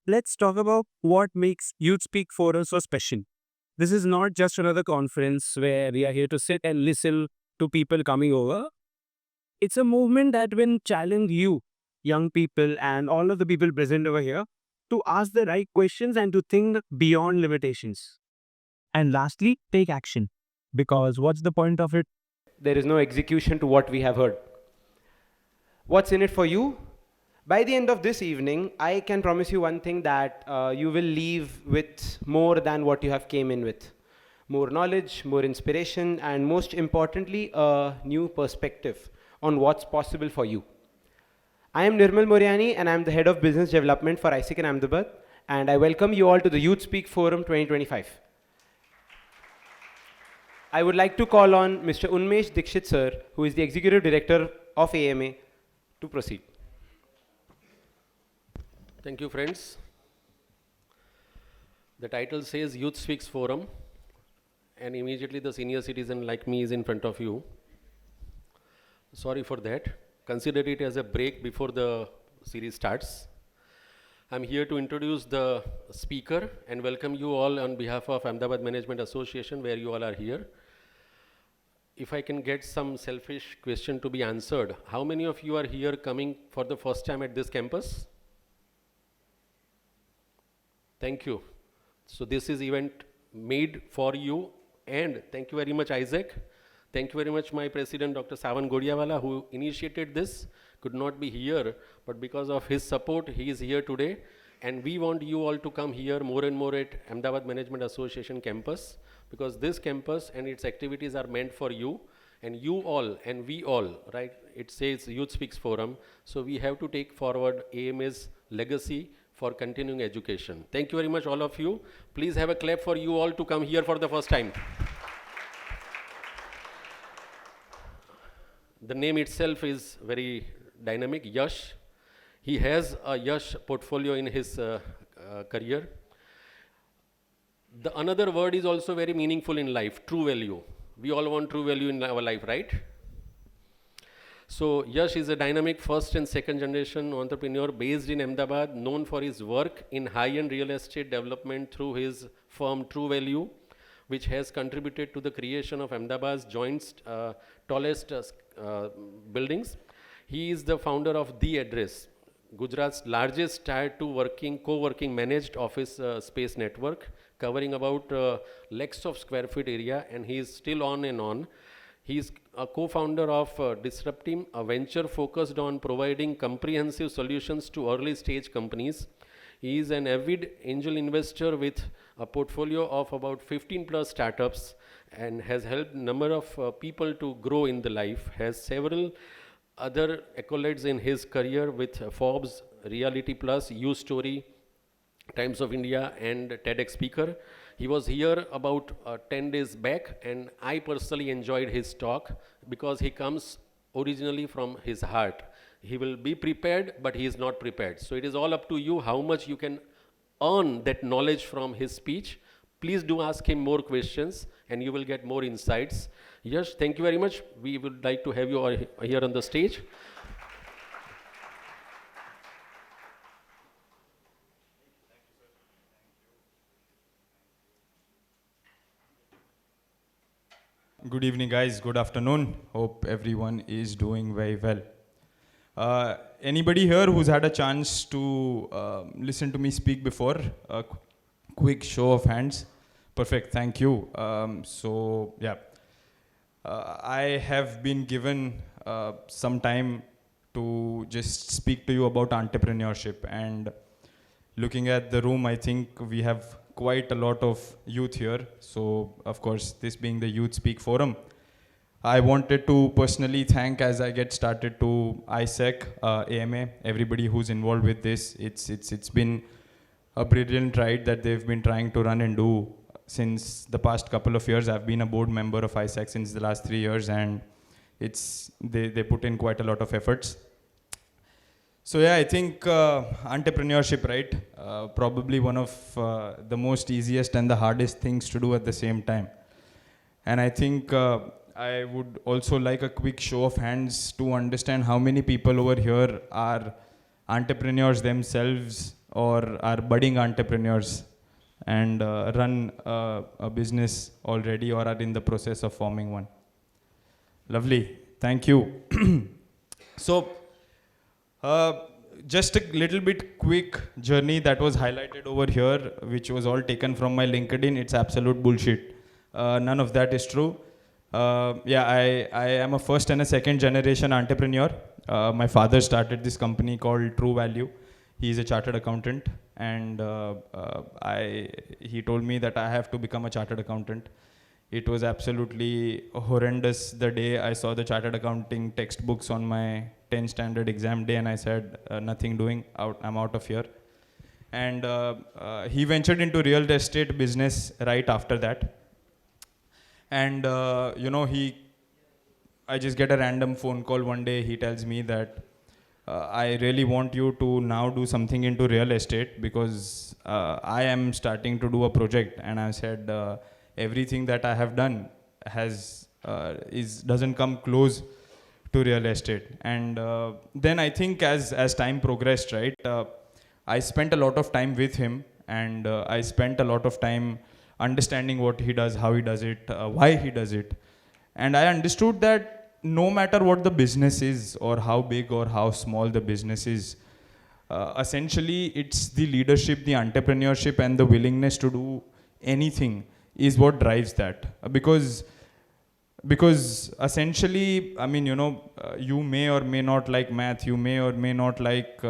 let's talk about what makes Youth Speak Forum so special. This is not just another conference where we are here to sit and listen to people coming over. It's a movement that will challenge you, young people, and all of the people present over here to ask the right questions and to think beyond limitations. And lastly, take action. Because what's the point of it? There is no execution to what we have heard. What's in it for you? By the end of this evening, I can promise you one thing that you will leave with more than what you have came in with. More knowledge, more inspiration, and most importantly, a new perspective on what's possible for you. I am Nirmal Moriani and I am the Head of Business Development for ISIC in Ahmedabad, and I welcome you all to the Youth Speak Forum 2025. I would like to call on Mr. Unmesh Dikshit sir, who is the Executive Director of AMA, to proceed. Thank you, friends. The title says Youth Speaks Forum, and immediately the senior citizen like me is in front of you. Sorry for that. Consider it as a break before the series starts. I'm here to introduce the speaker and welcome you all on behalf of Ahmedabad Management Association, where you all are here. If I can get some selfish question to be answered, how many of you are here coming for the first time at this campus? Thank you. So this is event made for you, and thank you very much, Isaac. Thank you very much, my president, Dr. Savan Godiawala, who initiated this, could not be here, but because of his support, he is here today. And we want you all to come here more and more at Ahmedabad Management Association campus, because this campus and its activities are meant for you, and you all, and we all, right? It says Youth Speaks Forum, so we have to take forward AMA's legacy for continuing education. Thank you very much, all of you. Please have a clap for you all to come here for the first time. The name itself is very dynamic, Yash. He has a Yash portfolio in his career. The another word is also very meaningful in life, true value. We all want true value in our life, right? So Yash is a dynamic first and second generation entrepreneur based in Ahmedabad, known for his work in high-end real estate development through his firm True Value, which has contributed to the creation of Ahmedabad's joint tallest buildings. He is the founder of The Address, Gujarat's largest tier 2 co-working managed office space network, covering about lakhs of square feet area, and he is still on and on. He is a co-founder of Disruptim, a venture focused on providing comprehensive solutions to early stage companies. He is an avid angel investor with a portfolio of about 15 plus startups and has helped a number of people to grow in the life, has several other accolades in his career with Forbes, Reality Plus, U Story, Times of India, and TEDx speaker. He was here about 10 days back, and I personally enjoyed his talk because he comes originally from his heart. He will be prepared, but he is not prepared. So it is all up to you how much you can earn that knowledge from his speech. Please do ask him more questions and you will get more insights. Yash, thank you very much. We would like to have you all here on the stage. Good evening, guys. Good afternoon. Hope everyone is doing very well. Anybody here who's had a chance to listen to me speak before? A quick show of hands. Perfect. Thank you. I have been given some time to just speak to you about entrepreneurship, and looking at the room, I think we have quite a lot of youth here. So, of course, this being the Youth Speak Forum, I wanted to personally thank, as I get started, to ISEC, AMA, everybody who's involved with this. It's been a brilliant ride that they've been trying to run and do since the past couple of years. I've been a board member of ISEC since the last 3 years, and they put in quite a lot of efforts. So yeah, I think entrepreneurship, right? Probably one of the most easiest and the hardest things to do at the same time. And I think I would also like a quick show of hands to understand how many people over here are entrepreneurs themselves or are budding entrepreneurs and run a business already or are in the process of forming one. Lovely. Thank you. So, just a little bit quick journey that was highlighted over here, which was all taken from my LinkedIn. It's absolute bullshit. None of that is true. Yeah, I am a first and a second generation entrepreneur. My father started this company called True Value. He is a chartered accountant, and he told me that I have to become a chartered accountant. It was absolutely horrendous the day I saw the chartered accounting textbooks on my 10th standard exam day, and I said, nothing doing, I'm out of here. And he ventured into real estate business right after that. And, I just get a random phone call one day. He tells me that I really want you to now do something into real estate because I am starting to do a project. And I said, everything that I have done doesn't come close to real estate. And then I think as time progressed, right, I spent a lot of time with him, and I spent a lot of time understanding what he does, how he does it, why he does it. And I understood that no matter what the business is or how big or how small the business is, essentially it's the leadership, the entrepreneurship, and the willingness to do anything is what drives that. Because essentially, I mean, you may or may not like math, you may or may not like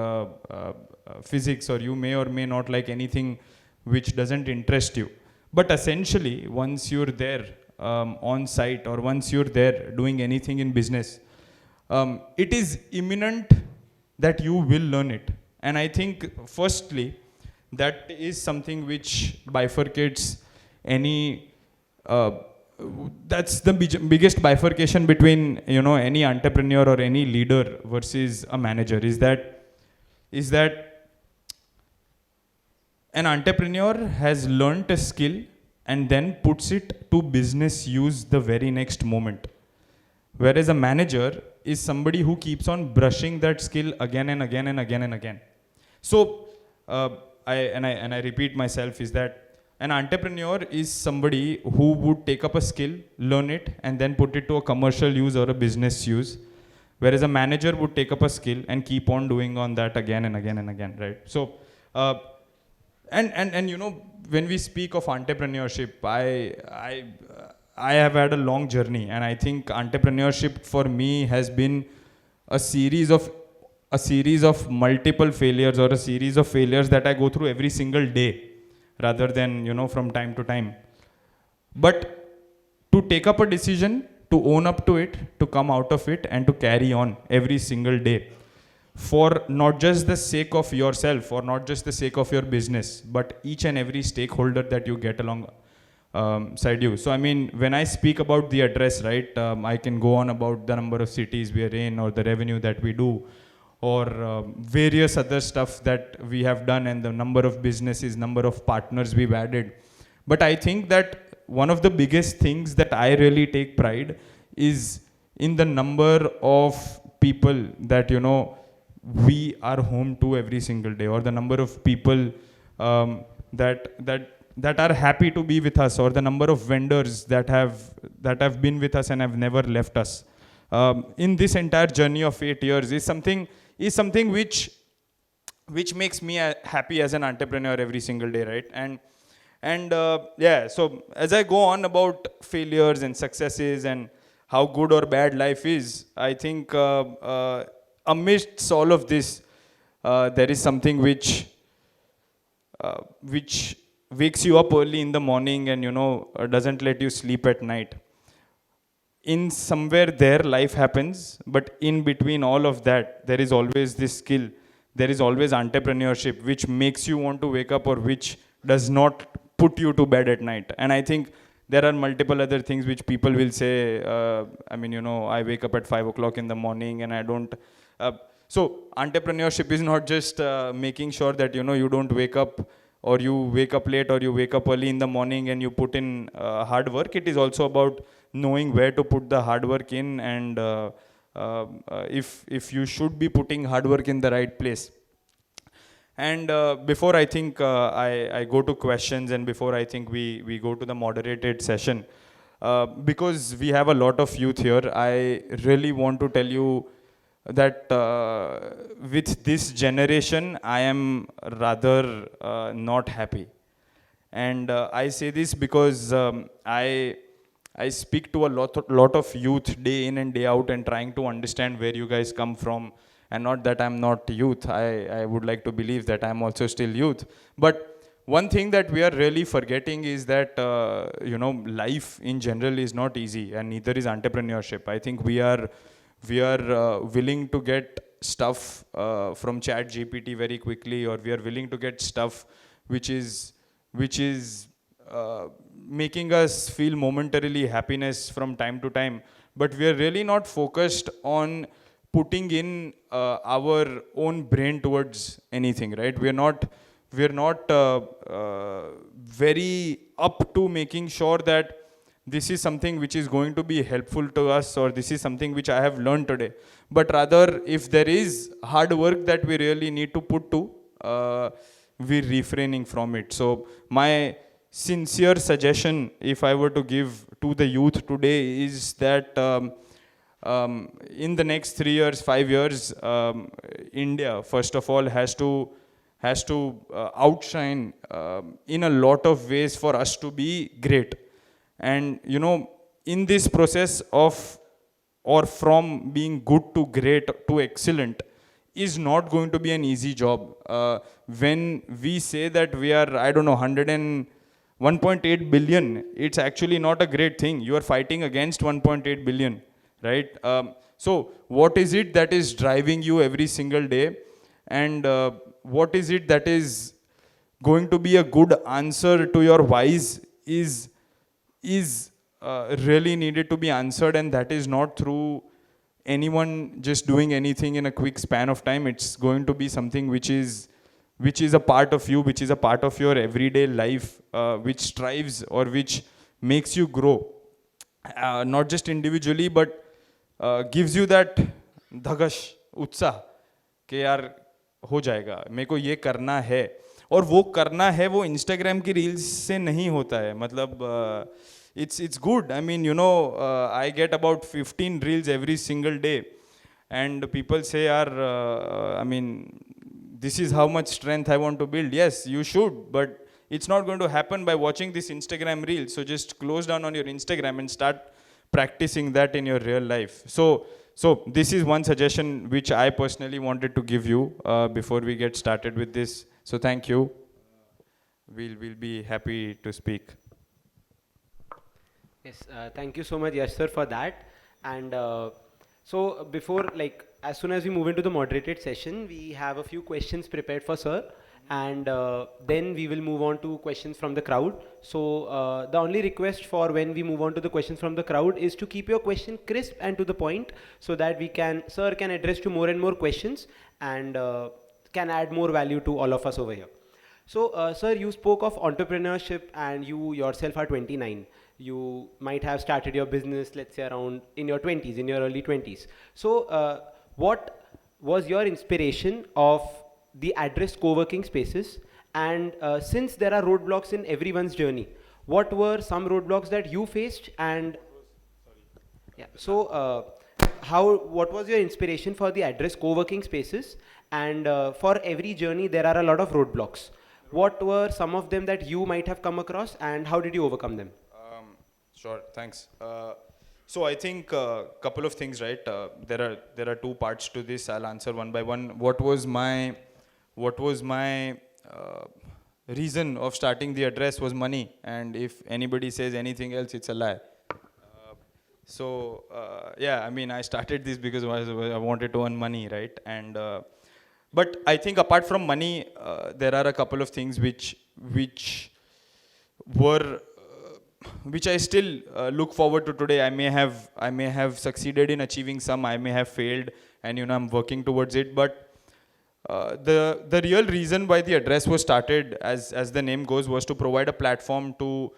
physics, or you may or may not like anything which doesn't interest you. But essentially, once you're there on site, or once you're there doing anything in business, it is imminent that you will learn it. And I think, firstly, that is something which bifurcates any that's the biggest bifurcation between any entrepreneur or any leader versus a manager, is that an entrepreneur has learnt a skill and then puts it to business use the very next moment, whereas a manager is somebody who keeps on brushing that skill again and again and again and again. So I repeat myself, is that an entrepreneur is somebody who would take up a skill, learn it, and then put it to a commercial use or a business use. Whereas a manager would take up a skill and keep on doing on that again and again and again, right? So, when we speak of entrepreneurship, I have had a long journey, and I think entrepreneurship for me has been a series of multiple failures, or a series of failures that I go through every single day, rather than, from time to time. But to take up a decision, to own up to it, to come out of it, and to carry on every single day, for not just the sake of yourself, or not just the sake of your business, but each and every stakeholder that you get along side you. So I mean, when I speak about the address, right, I can go on about the number of cities we are in, or the revenue that we do, or various other stuff that we have done, and the number of businesses, number of partners we've added. But I think that one of the biggest things that I really take pride is in the number of people that, we are home to every single day, or the number of people that are happy to be with us, or the number of vendors that have been with us and have never left us. In this entire journey of 8 years is something which makes me happy as an entrepreneur every single day, right? And so as I go on about failures and successes and how good or bad life is, I think amidst all of this, there is something which wakes you up early in the morning and doesn't let you sleep at night. In somewhere there, life happens, but in between all of that, there is always this skill, there is always entrepreneurship, which makes you want to wake up, or which does not put you to bed at night. And I think there are multiple other things which people will say, I wake up at 5 o'clock in the morning and I don't. So entrepreneurship is not just making sure that, you don't wake up, or you wake up late, or you wake up early in the morning and you put in hard work. It is also about knowing where to put the hard work in, and if you should be putting hard work in the right place. And before I think I go to questions, and before I think we go to the moderated session, because we have a lot of youth here, I really want to tell you that with this generation, I am rather not happy. And I say this because I speak to a lot of youth day in and day out, and trying to understand where you guys come from. And not that I'm not youth, I would like to believe that I'm also still youth. But one thing that we are really forgetting is that life in general is not easy, and neither is entrepreneurship. I think we are willing to get stuff from chat gpt very quickly, or we are willing to get stuff which is making us feel momentarily happiness from time to time, but we are really not focused on putting in our own brain towards anything, right? We are not very up to making sure that this is something which is going to be helpful to us, or this is something which I have learned today. But rather, if there is hard work that we really need to put to, we're refraining from it. So my sincere suggestion, if I were to give to the youth today, is that in the next 3 years, 5 years, India, first of all, has to outshine in a lot of ways for us to be great. And in this process of, or from being good to great to excellent, is not going to be an easy job. When we say that we are, I don't know, 101.8 billion, it's actually not a great thing. You are fighting against 1.8 billion, right? So what is it that is driving you every single day? And what is it that is going to be a good answer to your whys is really needed to be answered, and that is not through anyone just doing anything in a quick span of time. It's going to be something which is a part of you, which is a part of your everyday life, which strives or which makes you grow, not just individually, but gives you that धगश उत्साह कि यार हो जाएगा, मेरे को ये करना है. और वो करना है, वो इंस्टाग्राम की रील्स से नहीं होता है. मतलब it's good. I mean, I get about 15 reels every single day, and people say, I mean, this is how much strength I want to build. Yes, you should, but it's not going to happen by watching this Instagram reel. So just close down on your Instagram and start practicing that in your real life. So this is one suggestion which I personally wanted to give you before we get started with this. So thank you. We'll be happy to speak. Yes, thank you so much, Yash sir, for that. And so before, as soon as we move into the moderated session, we have a few questions prepared for sir, and then we will move on to questions from the crowd. So the only request for when we move on to the questions from the crowd is to keep your question crisp and to the point, so that sir can address to more and more questions, and can add more value to all of us over here. So sir, you spoke of entrepreneurship, and you yourself are 29. You might have started your business, let's say around in your 20s, in your early 20s. So what was your inspiration of the addressed co-working spaces? And since there are roadblocks in everyone's journey, what were some roadblocks that you faced? And yeah, so what was your inspiration for the addressed co-working spaces? And for every journey, there are a lot of roadblocks. What were some of them that you might have come across, and how did you overcome them? Sure, thanks. So I think a couple of things, right? There are two parts to this. I'll answer one by one. What was my reason of starting the address was money, and if anybody says anything else, it's a lie. Yeah, I mean, I started this because I wanted to earn money, right? And but I think apart from money, there are a couple of things which I still look forward to today. I may have succeeded in achieving some. I may have failed, and I'm working towards it. But the real reason why the address was started, as the name goes, was to provide a platform to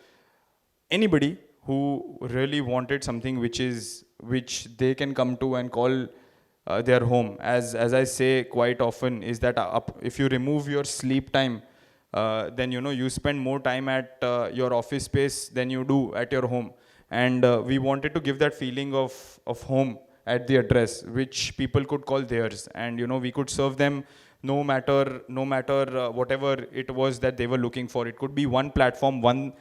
anybody who really wanted something which they can come to and call their home. As I say quite often, is that if you remove your sleep time, then you spend more time at your office space than you do at your home. And we wanted to give that feeling of home at the address, which people could call theirs, and we could serve them no matter whatever it was that they were looking for. It could be one platform, one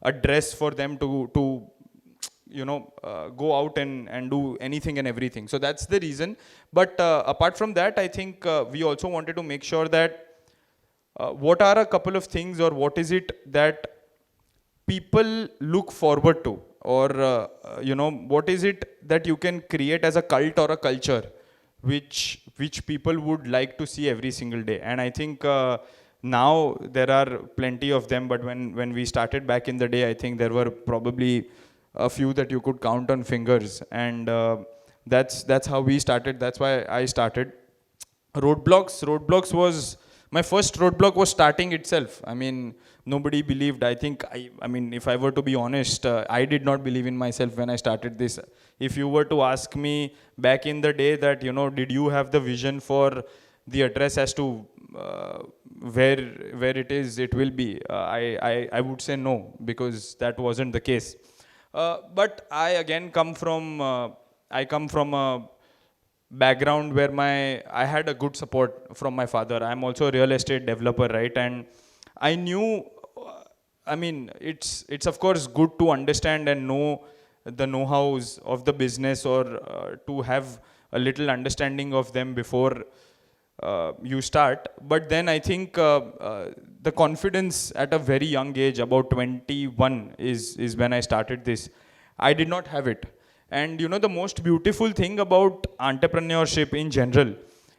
address for them to go out and do anything and everything. So that's the reason. But apart from that, I think we also wanted to make sure that what are a couple of things, or what is it that people look forward to, or what is it that you can create as a cult or a culture which people would like to see every single day. And I think now there are plenty of them, but when we started back in the day, I think there were probably a few that you could count on fingers. And that's how we started. That's why I started. Roadblocks was my first roadblock was starting itself. I mean, nobody believed. I think I mean, if I were to be honest, I did not believe in myself when I started this. If you were to ask me back in the day that did you have the vision for the address as to where it will be, I would say no, because that wasn't the case. But I again come from a background where I had a good support from my father. I'm also a real estate developer, right? And I knew, I mean, it's of course good to understand and know the know-hows of the business, or to have a little understanding of them before you start. But then I think the confidence at a very young age, about 21, is when I started this. I did not have it. And the most beautiful thing about entrepreneurship in general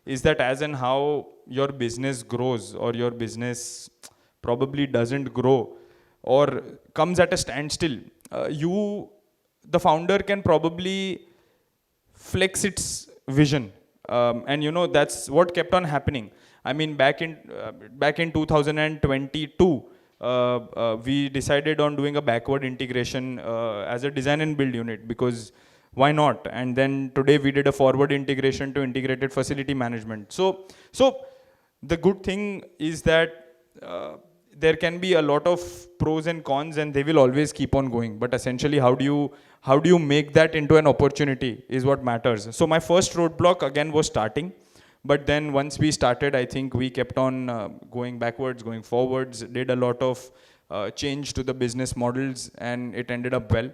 is that as and how your business grows, or your business probably doesn't grow or comes at a standstill, the founder can probably flex its vision. And that's what kept on happening. I mean, back in 2022, we decided on doing a backward integration as a design and build unit, because why not? And then today we did a forward integration to integrated facility management. So the good thing is that there can be a lot of pros and cons, and they will always keep on going. But essentially, how do you make that into an opportunity is what matters. So my first roadblock again was starting. But then once we started, I think we kept on going backwards, going forwards, did a lot of change to the business models, and it ended up well.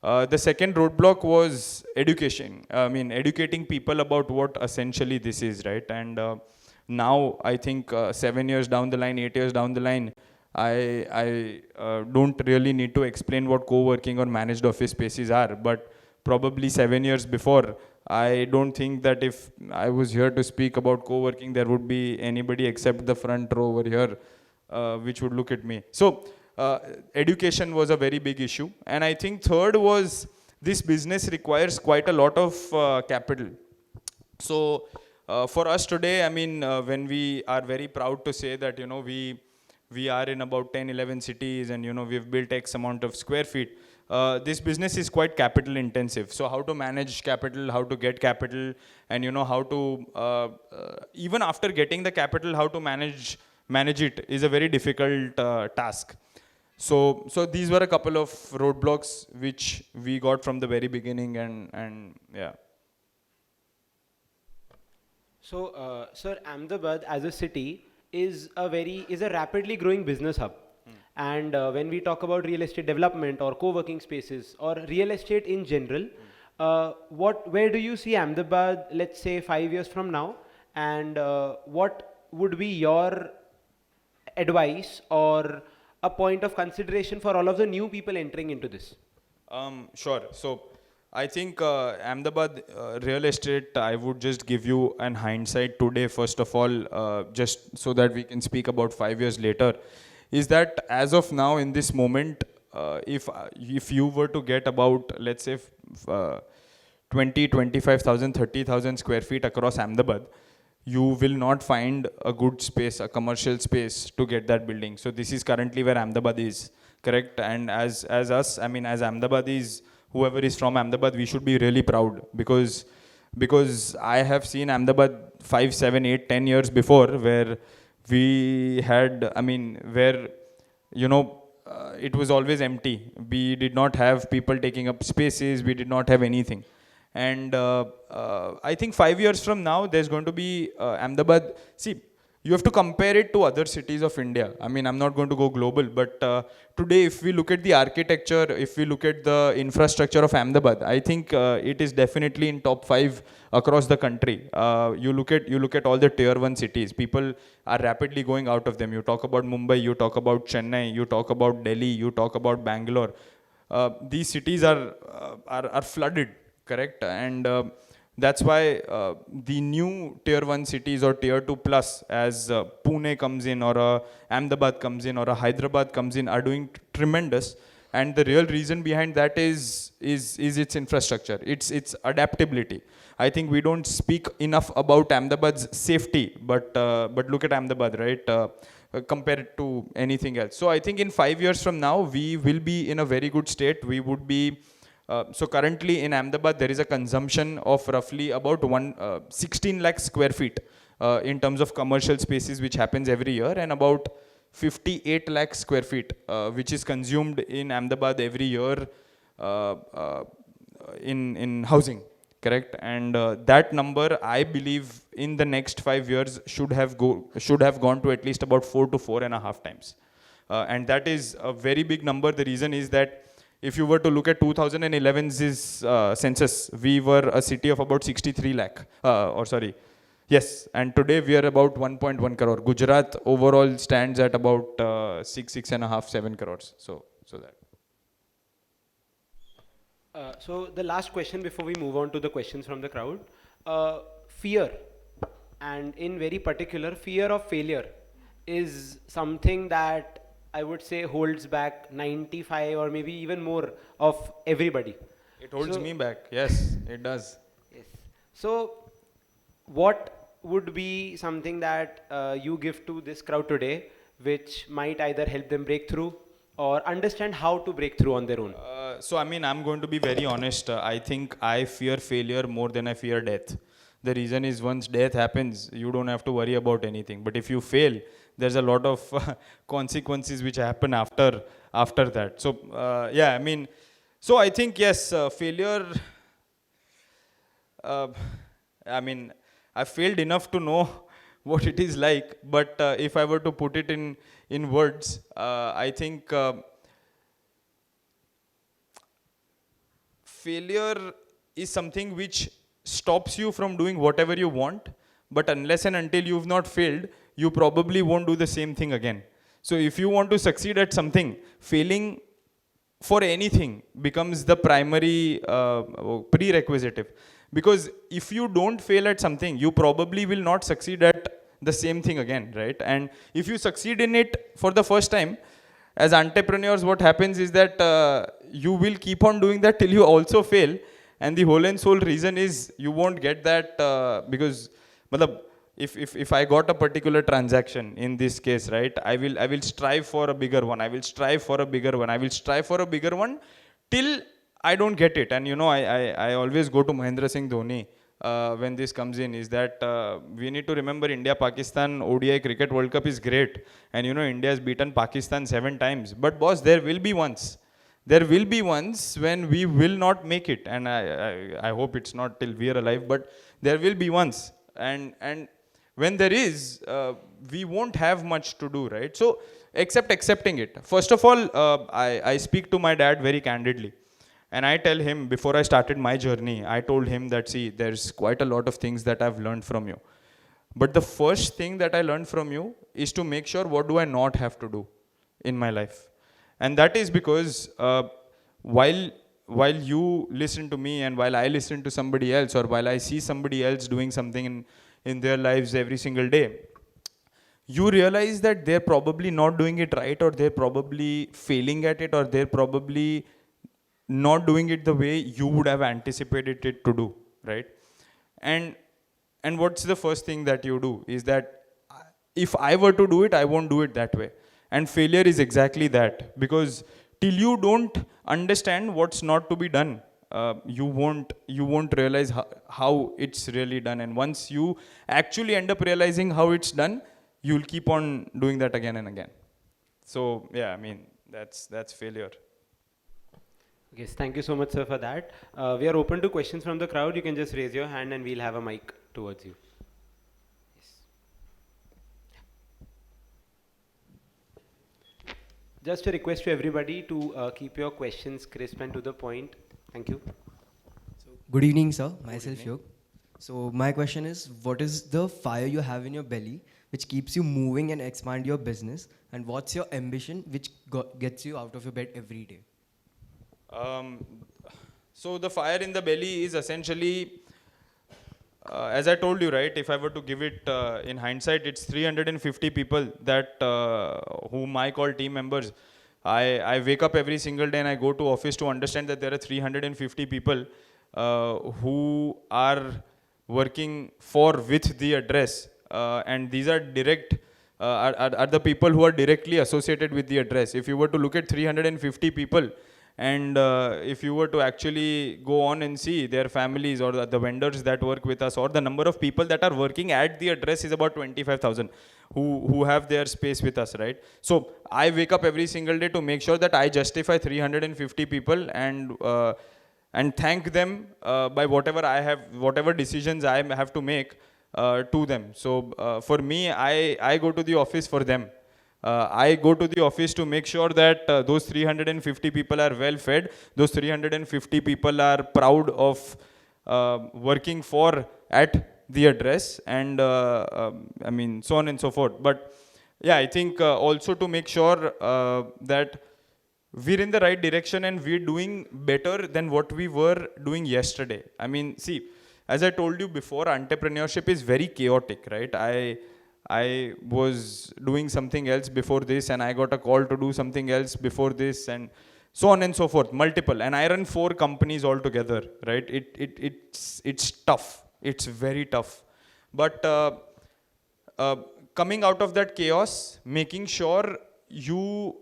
The second roadblock was education. I mean, educating people about what essentially this is, right? And now I think 7 years down the line, 8 years down the line, I don't really need to explain what co-working or managed office spaces are. But probably 7 years before, I don't think that if I was here to speak about co-working, there would be anybody except the front row over here which would look at me. So education was a very big issue. And I think third was, this business requires quite a lot of capital. So for us today, I mean, when we are very proud to say that, we are in about 10, 11 cities, and, we've built X amount of square feet. This business is quite capital intensive. So how to manage capital, how to get capital, and how to, even after getting the capital, how to manage it is a very difficult task. So these were a couple of roadblocks which we got from the very beginning, and yeah. So, sir, Ahmedabad as a city is a rapidly growing business hub. And when we talk about real estate development or co-working spaces or real estate in general, where do you see Ahmedabad, let's say 5 years from now, and what would be your advice or a point of consideration for all of the new people entering into this? Sure. So I think Ahmedabad real estate, I would just give you an hindsight today, first of all, just so that we can speak about 5 years later, is that as of now, in this moment, if you were to get about, let's say, 20, 25,000, 30,000 square feet across Ahmedabad, you will not find a good space, a commercial space to get that building. So this is currently where Ahmedabad is, correct? And as us, I mean, as Ahmedabadis, whoever is from Ahmedabad, we should be really proud, because because I have seen Ahmedabad 5, 7, 8, 10 years before, where we had, I mean, where, you know, it was always empty. We did not have people taking up spaces, we did not have anything. And I think 5 years from now, there's going to be Ahmedabad. See, you have to compare it to other cities of India. I mean, I'm not going to go global, but today, if we look at the architecture, if we look at the infrastructure of Ahmedabad, I think it is definitely in top 5 across the country. You look at all the tier 1 cities. People are rapidly going out of them. You talk about Mumbai, you talk about Chennai, you talk about Delhi, you talk about Bangalore. These cities are flooded, correct? And that's why the new tier 1 cities or tier 2 plus, as Pune comes in, or Ahmedabad comes in, or Hyderabad comes in, are doing tremendous. And the real reason behind that is its infrastructure, its adaptability. I think we don't speak enough about Ahmedabad's safety, but look at Ahmedabad, right? Compare it to anything else. So I think in 5 years from now, we will be in a very good state. We would be so currently in Ahmedabad, there is a consumption of roughly about 16 lakh square feet in terms of commercial spaces, which happens every year, and about 58 lakh square feet, which is consumed in Ahmedabad every year uh, uh, in housing, correct? And that number, I believe, in the next 5 years should have gone to at least about 4 to 4.5 times. And that is a very big number. The reason is that if you were to look at 2011's census, we were a city of about 63 lakh, yes, and today we are about 1.1 crore. Gujarat overall stands at about 6.5, 7 crores. So that. So the last question before we move on to the questions from the crowd, fear, and in very particular, fear of failure is something that I would say holds back 95 or maybe even more of everybody. It holds So- me back. Yes, it does. Yes. So, what would be something that you give to this crowd today, which might either help them break through or understand how to break through on their own? So, I mean, I'm going to be very honest. I think I fear failure more than I fear death. The reason is, once death happens, you don't have to worry about anything. But if you fail, there's a lot of consequences which happen after that. So, yeah, I mean, so I think, yes, failure. Uh, I mean, I failed enough to know what it is like. But if I were to put it in words, I think. Failure is something which stops you from doing whatever you want, but unless and until you've not failed, you probably won't do the same thing again. So if you want to succeed at something, failing for anything becomes the primary prerequisite. Because if you don't fail at something, you probably will not succeed at the same thing again, right? And if you succeed in it for the first time, as entrepreneurs, what happens is that you will keep on doing that till you also fail. And the whole and sole reason is you won't get that because matlab, if I got a particular transaction in this case, right, I will strive for a bigger one. I will strive for a bigger one. I will strive for a bigger one till I don't get it. And you know, I always go to Mahendra Singh Dhoni when this comes in, is that we need to remember India-Pakistan ODI Cricket World Cup is great. And you know, India has beaten Pakistan 7 times. But boss, there will be once. There will be once when we will not make it. And I hope it's not till we are alive, but there will be once. And when there is, we won't have much to do, right? So, except accepting it. First of all, I speak to my dad very candidly. And I tell him, before I started my journey, I told him that, see, there's quite a lot of things that I've learned from you. But the first thing that I learned from you is to make sure, what do I not have to do in my life? And that is because while you listen to me and while I listen to somebody else, or while I see somebody else doing something in their lives every single day, you realize that they're probably not doing it right, or they're probably failing at it, or they're probably not doing it the way you would have anticipated it to do, right? And what's the first thing that you do is that if I were to do it, I won't do it that way. And failure is exactly that, because till you don't understand what's not to be done, you won't realize how it's really done. And once you actually end up realizing how it's done, you'll keep on doing that again and again. So yeah, I mean, that's failure. Yes, thank you so much, sir, for that. We are open to questions from the crowd. You can just raise your hand and we'll have a mic towards you. Yes. Just a request to everybody to keep your questions crisp and to the point. Thank you. Good evening, sir. Myself, Yog. So my question is, what is the fire you have in your belly which keeps you moving and expand your business? And what's your ambition which gets you out of your bed every day? So the fire in the belly is essentially, as I told you, right? If I were to give it in hindsight, it's 350 people that whom I call team members. I wake up every single day and I go to office to understand that there are 350 people who are working with the address, and these are are the people who are directly associated with the address. If you were to look at 350 people, and if you were to actually go on and see their families or the vendors that work with us, or the number of people that are working at the address is about 25,000 who have their space with us, right? So I wake up every single day to make sure that I justify 350 people and thank them by whatever decisions I have to make to them. So for me, I go to the office for them. I go to the office to make sure that those 350 people are well fed, those 350 people are proud of working at the address, and I mean, so on and so forth. But yeah, I think also to make sure that we're in the right direction and we're doing better than what we were doing yesterday. I mean, see, as I told you before, entrepreneurship is very chaotic, right? I was doing something else before this, and I got a call to do something else before this, and so on and so forth, multiple. And I run 4 companies altogether, right? It's tough. It's very tough. But coming out of that chaos, making sure you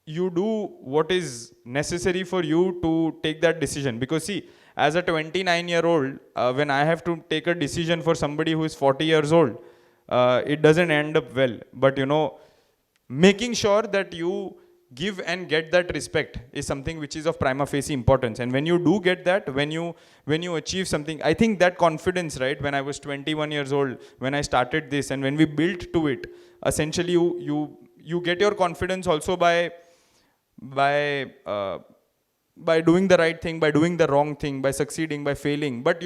do what is necessary for you to take that decision. Because see, as a 29-year-old, when I have to take a decision for somebody who is 40 years old, it doesn't end up well. But making sure that you give and get that respect is something which is of prima facie importance. And when you do get that, when you achieve something, I think that confidence, right? When I was 21 years old, when I started this, and when we built to it, essentially you get your confidence also by doing the right thing, by doing the wrong thing, by succeeding, by failing. But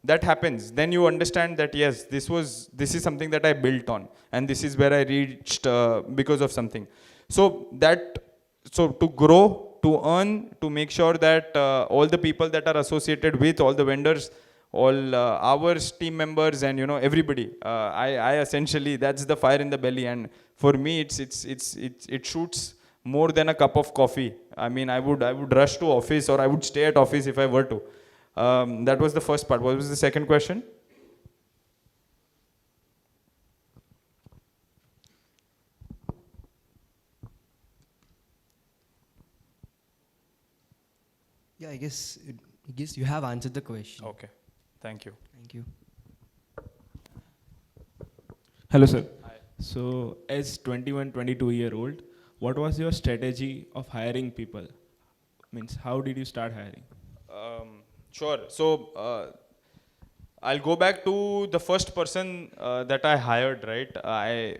that happens. Then you understand that yes, this is something that I built on, and this is where I reached because of something. So to grow, to earn, to make sure that all the people that are associated with, all the vendors, all our team members, and everybody, I essentially, that's the fire in the belly. And for me, it shoots more than a cup of coffee. I mean, I would rush to office, or I would stay at office if I were to. That was the first part. What was the second question? Yeah, I guess you have answered the question. Okay, thank you. Thank you. Hello, sir. Hi. So, as 21, 22-year-old, what was your strategy of hiring people? Means, how did you start hiring? Sure. So, I'll go back to the first person that I hired, right?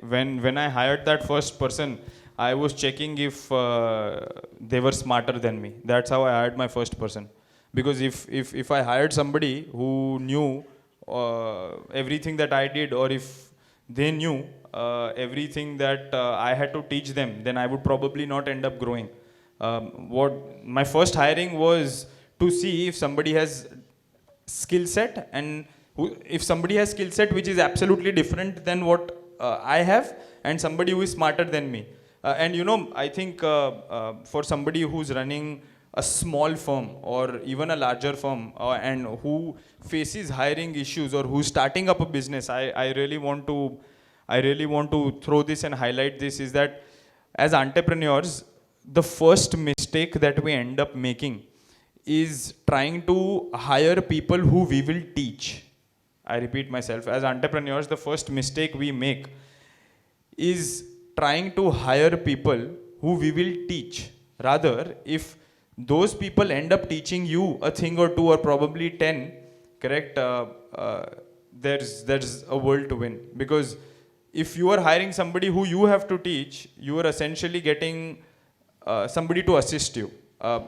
When I hired that first person, I was checking if they were smarter than me. That's how I hired my first person. Because if I hired somebody who knew everything that I did, or if they knew everything that I had to teach them, then I would probably not end up growing. What my first hiring was to see if somebody has skill set, and if somebody has skill set which is absolutely different than what I have, and somebody who is smarter than me. And I think for somebody who's running a small firm or even a larger firm and who faces hiring issues, or who's starting up a business, I really want to throw this and highlight this, is that as entrepreneurs, the first mistake that we end up making is trying to hire people who we will teach. I repeat myself, as entrepreneurs, the first mistake we make is trying to hire people who we will teach. Rather, if those people end up teaching you a thing or two or probably 10, correct, there's a world to win. Because if you are hiring somebody who you have to teach, you are essentially getting somebody to assist you.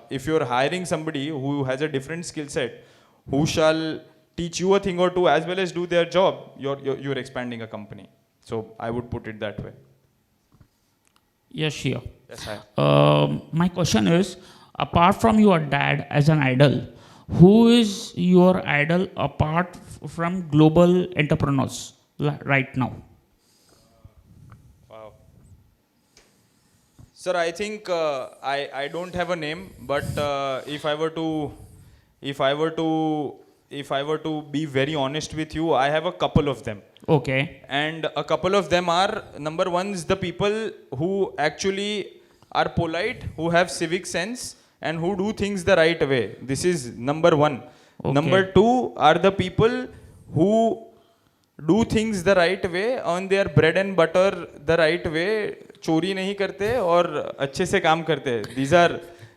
If you are hiring somebody who has a different skill set, who shall teach you a thing or two as well as do their job, you're expanding a company. So I would put it that way. Yes, here. Yes, hi. My question is, apart from your dad as an idol, who is your idol apart from global entrepreneurs right now? Wow. Sir, I think I don't have a name, but if I were to be very honest with you, I have a couple of them. Okay. And a couple of them are, number one is the people who actually are polite, who have civic sense, and who do things the right way. This is number one. Okay. Number two are the people who do things the right way, on their bread and butter the right way, चोरी नहीं करते और अच्छे से काम करते हैं.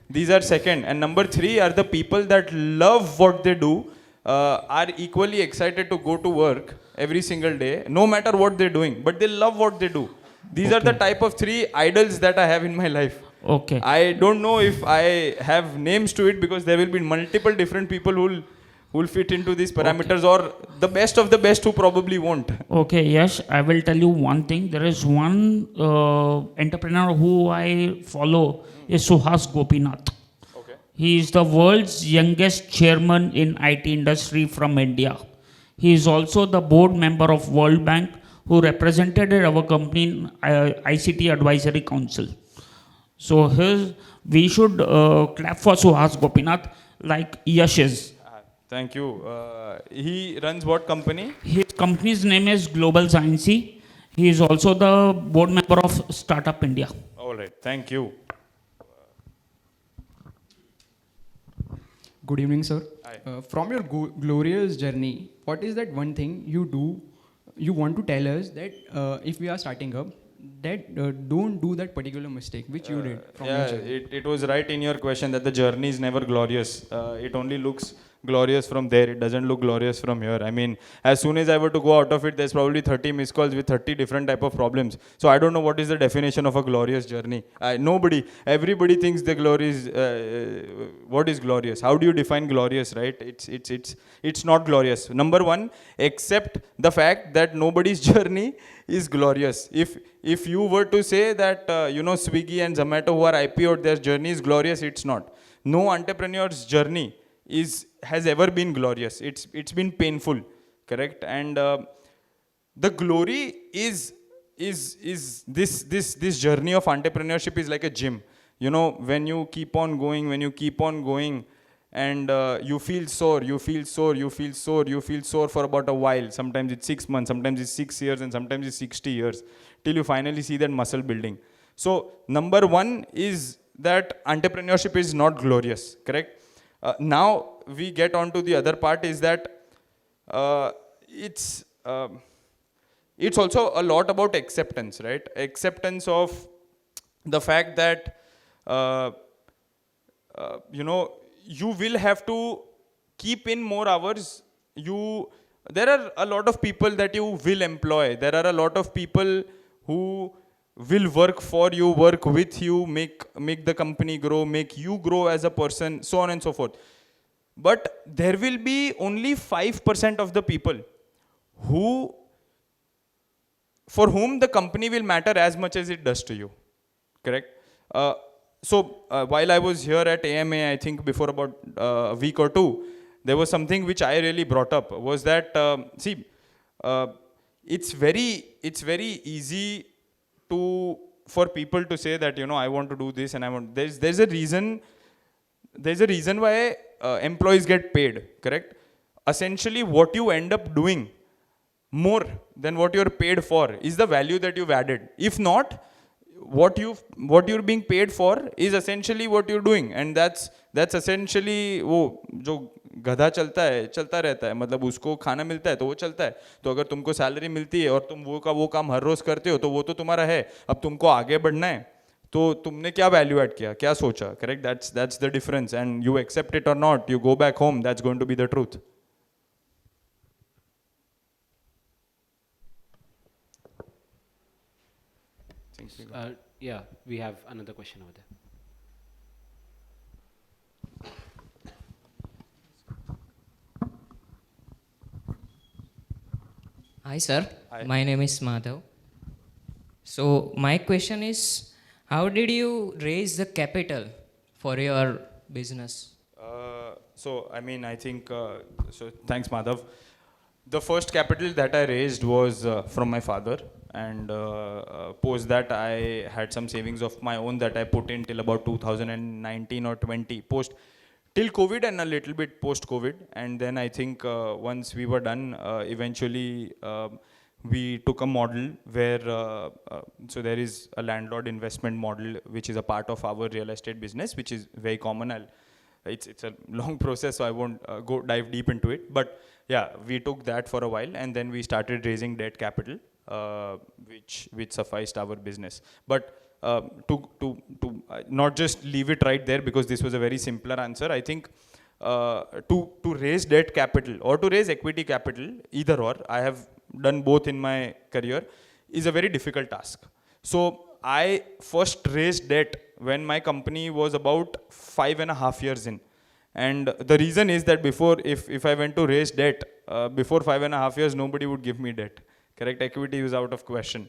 These are second. And number three are the people that love what they do, are equally excited to go to work every single day, no matter what they're doing, but they love what they do. These are the type of three idols that I have in my life. Okay. I don't know if I have names to it, because there will be multiple different people who will fit into these parameters, or the best of the best who probably won't. Okay, yes, I will tell you one thing. There is one entrepreneur who I follow is Suhas Gopinath. Okay. He is the world's youngest chairman in IT industry from India. He is also the board member of World Bank, who represented our company in ICT Advisory Council. So we should clap for Suhas Gopinath like Yash is. Thank you. He runs what company? His company's name is Global Sciencey. He is also the board member of Startup India. All right. Thank you. Good evening, sir. Hi. From your glorious journey, what is that one thing you want to tell us that if we are starting up, that don't do that particular mistake which you did from your journey? It was right in your question that the journey is never glorious. It only looks glorious from there. It doesn't look glorious from here. I mean, as soon as I were to go out of it, there's probably 30 missed calls with 30 different type of problems. So I don't know what is the definition of a glorious journey. Everybody thinks the glory is, what is glorious? How do you define glorious, right? It's not glorious. Number one, accept the fact that nobody's journey is glorious. If you were to say that, Swiggy and Zomato who are IPO'd, their journey is glorious, it's not. No entrepreneur's journey has ever been glorious. It's been painful, correct? And the glory is this journey of entrepreneurship is like a gym. When you keep on going, and you feel sore for about a while. Sometimes it's 6 months, sometimes it's 6 years, and sometimes it's 60 years, till you finally see that muscle building. So number one is that entrepreneurship is not glorious, correct? Now we get on to the other part, is that it's also a lot about acceptance, right? Acceptance of the fact that you will have to keep in more hours. There are a lot of people that you will employ. There are a lot of people who will work for you, work with you, make the company grow, make you grow as a person, so on and so forth. But there will be only 5% of the people for whom the company will matter as much as it does to you, correct? So while I was here at AMA, I think before about a week or two, there was something which I really brought up, was that, it's very easy for people to say that, I want to do this, and there's a reason why employees get paid, correct? Essentially, what you end up doing more than what you're paid for is the value that you've added. If not, what you're being paid for is essentially what you're doing, and that's essentially वो जो गधा चलता रहता है, मतलब उसको खाना मिलता है तो वो चलता है. तो अगर तुमको सैलरी मिलती है और तुम वो काम हर रोज करते हो तो वो तो तुम्हारा है. अब तुमको आगे बढ़ना है तो तुमने क्या वैल्यू ऐड किया, क्या सोचा, correct? That's the difference, and you accept it और not, you go back home, that's going to be the truth. Yeah, we have another question over there. Hi, sir. Hi. My name is Madhav. So, my question is, how did you raise the capital for your business? So, I mean, I think, so thanks, Madhav. The first capital that I raised was from my father, and post that I had some savings of my own that I put in till about 2019 or 20, till COVID and a little bit post COVID. And then I think once we were done, eventually we took a model where, so there is a landlord investment model which is a part of our real estate business, which is very common. It's a long process, so I won't dive deep into it. But yeah, we took that for a while, and then we started raising debt capital, which sufficed our business. But to not just leave it right there, because this was a very simpler answer. I think to raise debt capital or to raise equity capital, either or, I have done both in my career, is a very difficult task. So I first raised debt when my company was about 5.5 years in. And the reason is that before, if I went to raise debt, before 5.5 years, nobody would give me debt. Correct? Equity was out of question.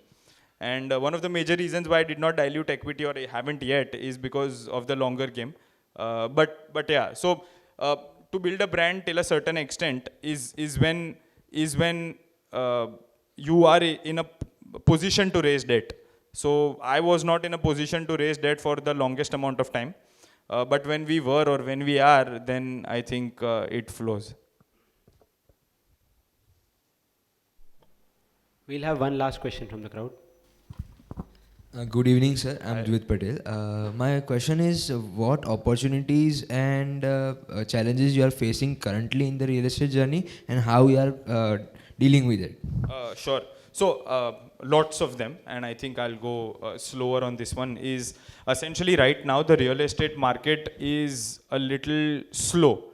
And one of the major reasons why I did not dilute equity, or I haven't yet, is because of the longer game. But yeah, so to build a brand till a certain extent is when you are in a position to raise debt. So I was not in a position to raise debt for the longest amount of time. But when we were, or when we are, then I think it flows. We'll have one last question from the crowd. Good evening, sir. I'm Judith Patel. My question is, what opportunities and challenges you are facing currently in the real estate journey, and how you are dealing with it? Sure. So lots of them, and I think I'll go slower on this one. Is essentially right now the real estate market is a little slow,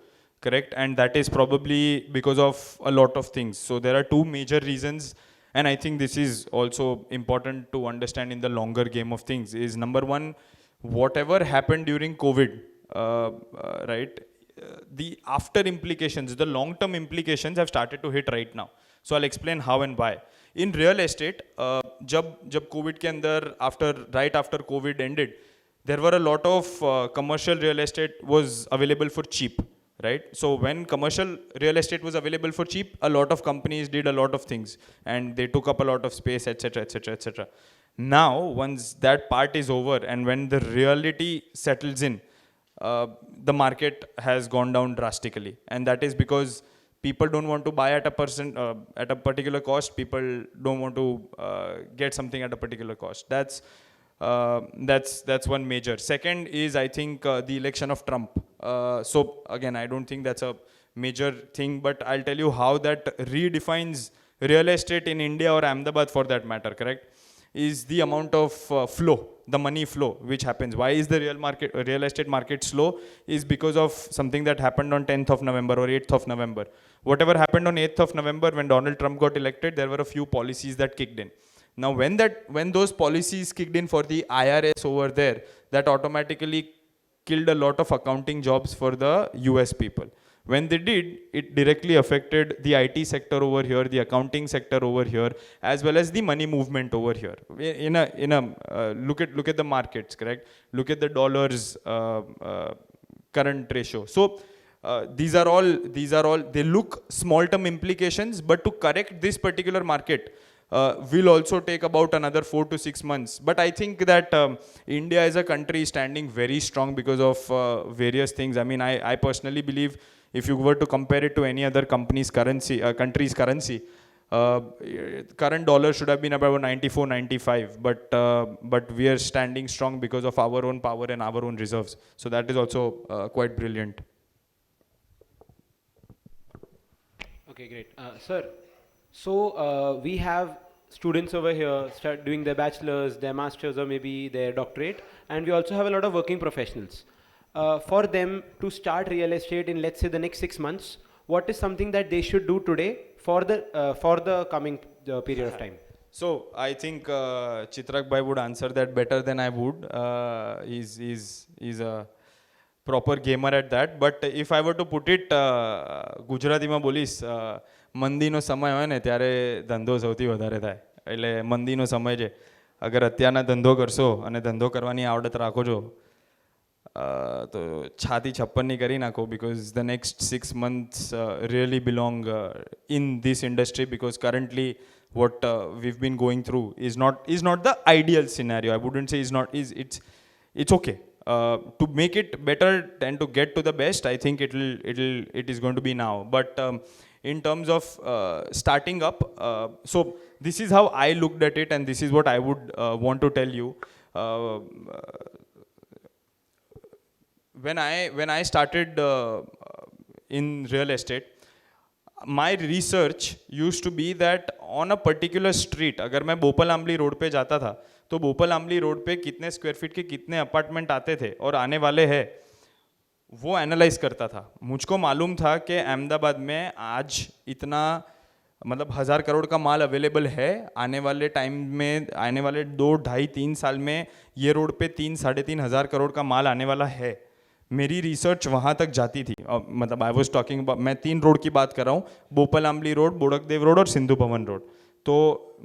correct? And that is probably because of a lot of things. So there are two major reasons. And I think this is also important to understand in the longer game of things. Is number one, whatever happened during COVID, right? The after implications, the long-term implications have started to hit right now. So I'll explain how and why. In real estate, जब COVID के अंदर right after COVID ended, there were a lot of commercial real estate was available for cheap. Right? So when commercial real estate was available for cheap, a lot of companies did a lot of things, and they took up a lot of space, etc., etc., etc. Now, once that part is over, and when the reality settles in, the market has gone down drastically, and that is because people don't want to buy at a particular cost. People don't want to get something at a particular cost. That's one major. Second is, I think, the election of Trump. So again, I don't think that's a major thing, but I'll tell you how that redefines real estate in India, or Ahmedabad for that matter, correct? Is the amount of flow, the money flow which happens. Why is the real estate market slow? Is because of something that happened on 10th of November or 8th of November. Whatever happened on 8th of November when Donald Trump got elected, there were a few policies that kicked in. Now, when those policies kicked in for the IRS over there, that automatically killed a lot of accounting jobs for the US people. When they did, it directly affected the IT sector over here, the accounting sector over here, as well as the money movement over here. Look at the markets, correct? Look at the dollar's current ratio. So these are all they look small term implications, but to correct this particular market will also take about another 4 to 6 months. But I think that India is a country standing very strong because of various things. I mean, I personally believe if you were to compare it to any other country's currency, current dollar should have been about 94, 95, but we are standing strong because of our own power and our own reserves. So that is also quite brilliant. Okay, great. Sir, so we have students over here start doing their bachelor's, their master's, or maybe their doctorate, and we also have a lot of working professionals. For them to start real estate in, let's say, the next 6 months, what is something that they should do today for the coming period of time? So I think Chitrak bhai would answer that better than I would. He's a proper gamer at that. But if I were to put it ગુજરાતીમાં બોલીશ, મંદીનો સમય હોય ને ત્યારે ધંધો સૌથી વધારે થાય. એટલે મંદીનો સમય છે. અગર અત્યારના ધંધો કરશો અને ધંધો કરવાની આવડત રાખો છો તો છાતી છપ્પનની કરી નાખો, because the next 6 months really belong in this industry, because currently what we've been going through is not the ideal scenario. I wouldn't say it's okay. To make it better and to get to the best, I think it is going to be now. But in terms of starting up, so this is how I looked at it, and this is what I would want to tell you. When I started in real estate, my research used to be that on a particular street, अगर मैं बोपल आमली road पे जाता था तो बोपल आमली road पे कितने square feet के कितने अपार्टमेंट आते थे और आने वाले हैं, वो एनालाइज करता था. मुझको मालूम था कि अहमदाबाद में आज इतना मतलब 1000 करोड़ का माल अवेलेबल है, आने वाले टाइम में, आने वाले 2, 2.5, 3 साल में ये रोड पे 3-3.5 करोड़ का माल आने वाला है. मेरी रिसर्च वहाँ तक जाती थी. मतलब आई वॉज टॉकिंग अबाउट, मैं 3 रोड की बात कर रहा हूँ, बोपल आमली रोड, बोड़कदेव रोड और सिंधु भवन रोड. तो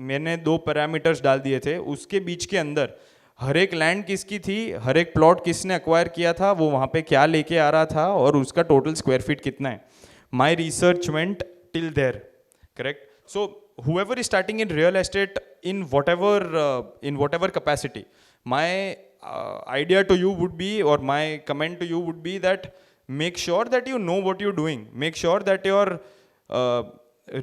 मैंने 2 पैरामीटर्स डाल दिए थे. उसके बीच के अंदर हर एक लैंड किसकी थी, हर एक प्लॉट किसने अक्वायर किया था, वो वहाँ पे क्या लेके आ रहा था और उसका टोटल स्क्वायर फीट कितना है. My research went till there, correct. So whoever is starting in real estate in whatever capacity, my idea to you would be, or my comment to you would be, that make sure that you know what you're doing. Make sure that your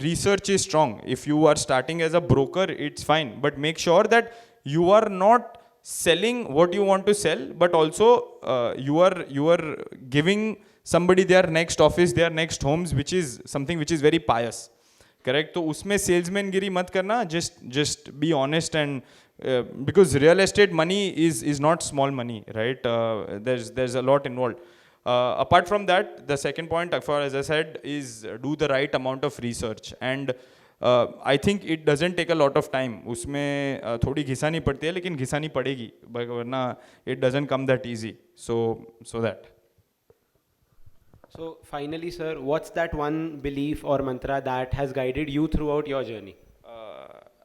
research is strong. If you are starting as a broker, it's fine, but make sure that you are not selling what you want to sell, but also you are giving somebody their next office, their next homes, which is something which is very pious, correct. तो उसमें salesman गिरी मत करना. Just be honest, and because real estate money is not small money, right? There's a lot involved. Apart from that, the second point, as I said, is do the right amount of research, and I think it doesn't take a lot of time. उसमें थोड़ी घिसानी पड़ती है, लेकिन घिसानी पड़ेगी, वरना it doesn't come that easy. So that. So finally, sir, what's that one belief or mantra that has guided you throughout your journey?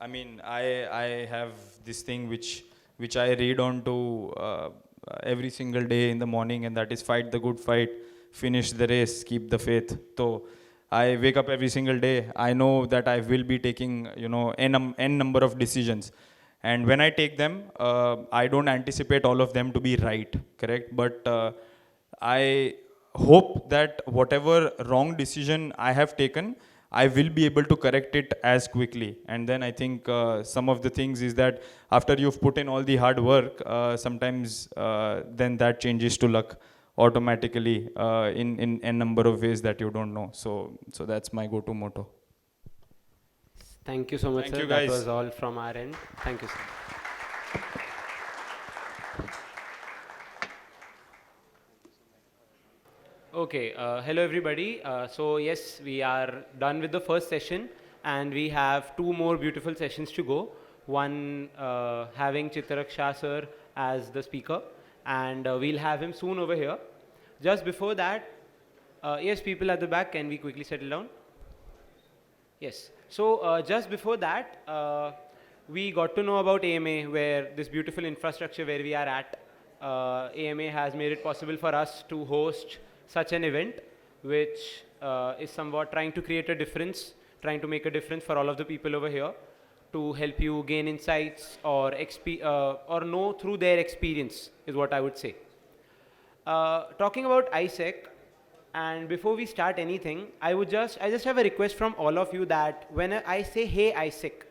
I mean, I have this thing which I read on to every single day in the morning, and that is fight the good fight, finish the race, keep the faith. So I wake up every single day. I know that I will be taking, n number of decisions, and when I take them, I don't anticipate all of them to be right, correct. But I hope that whatever wrong decision I have taken, I will be able to correct it as quickly. And then I think some of the things is that after you've put in all the hard work, sometimes then that changes to luck automatically in a number of ways that you don't know. So that's my go-to motto. Thank you so much, Thank sir. you, guys. That was all from our end. Thank you, sir. Okay, hello everybody. So yes, we are done with the first session, and we have 2 more beautiful sessions to go. One having Chitrak Shah sir as the speaker, and we'll have him soon over here. Just before that, yes, people at the back, can we quickly settle down? Yes. So just before that, we got to know about AMA, where this beautiful infrastructure where we are at. AMA has made it possible for us to host such an event, which is somewhat trying to create a difference, trying to make a difference for all of the people over here, to help you gain insights or know through their experience, is what I would say. Talking about ISEC, And before we start anything, I just have a request from all of you that when I say, hey, Isaac,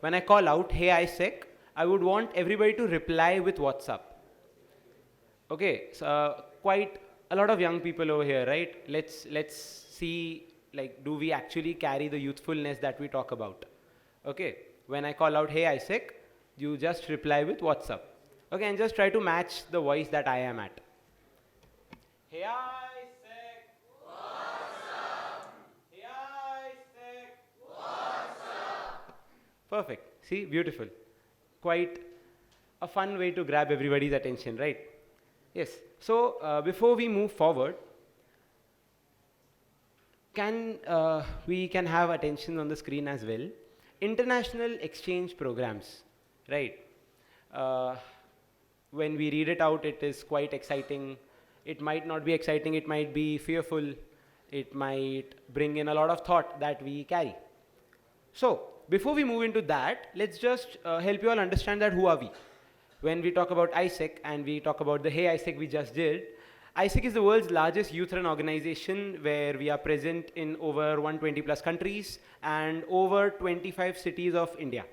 when I call out, hey, Isaac, I would want everybody to reply with WhatsApp. Okay, so quite a lot of young people over here, right? Let's see, like, do we actually carry the youthfulness that we talk about? Okay, when I call out, hey, Isaac, you just reply with WhatsApp. Okay, and just try to match the voice that I am at. Hey, Isaac. WhatsApp. Hey, Isaac. WhatsApp. Perfect. See, beautiful. Quite a fun way to grab everybody's attention, right? Yes. So before we move forward, we can have attention on the screen as well. International exchange programs, right? When we read it out, it is quite exciting. It might not be exciting, it might be fearful. It might bring in a lot of thought that we carry. So, before we move into that, let's just help you all understand that who are we. When we talk about ISEC and we talk about the Hey ISEC we just did, ISEC is the world's largest youth-run organization where we are present in over 120 plus countries and over 25 cities of India.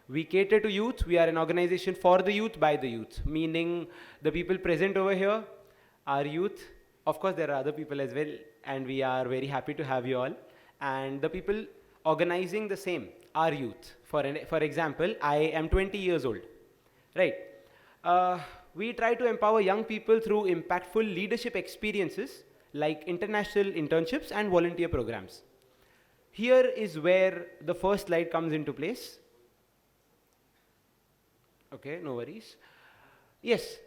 We cater to youth. We are an organization for the youth, by the youth, meaning the people present over here are youth. Of course, there are other people as well, and we are very happy to have you all. And the people organizing the same are youth. For example, I am 20 years old, right? We try to empower young people through impactful leadership experiences like international internships and volunteer programs. Here is where the first slide comes into place. Okay, no worries. Yes,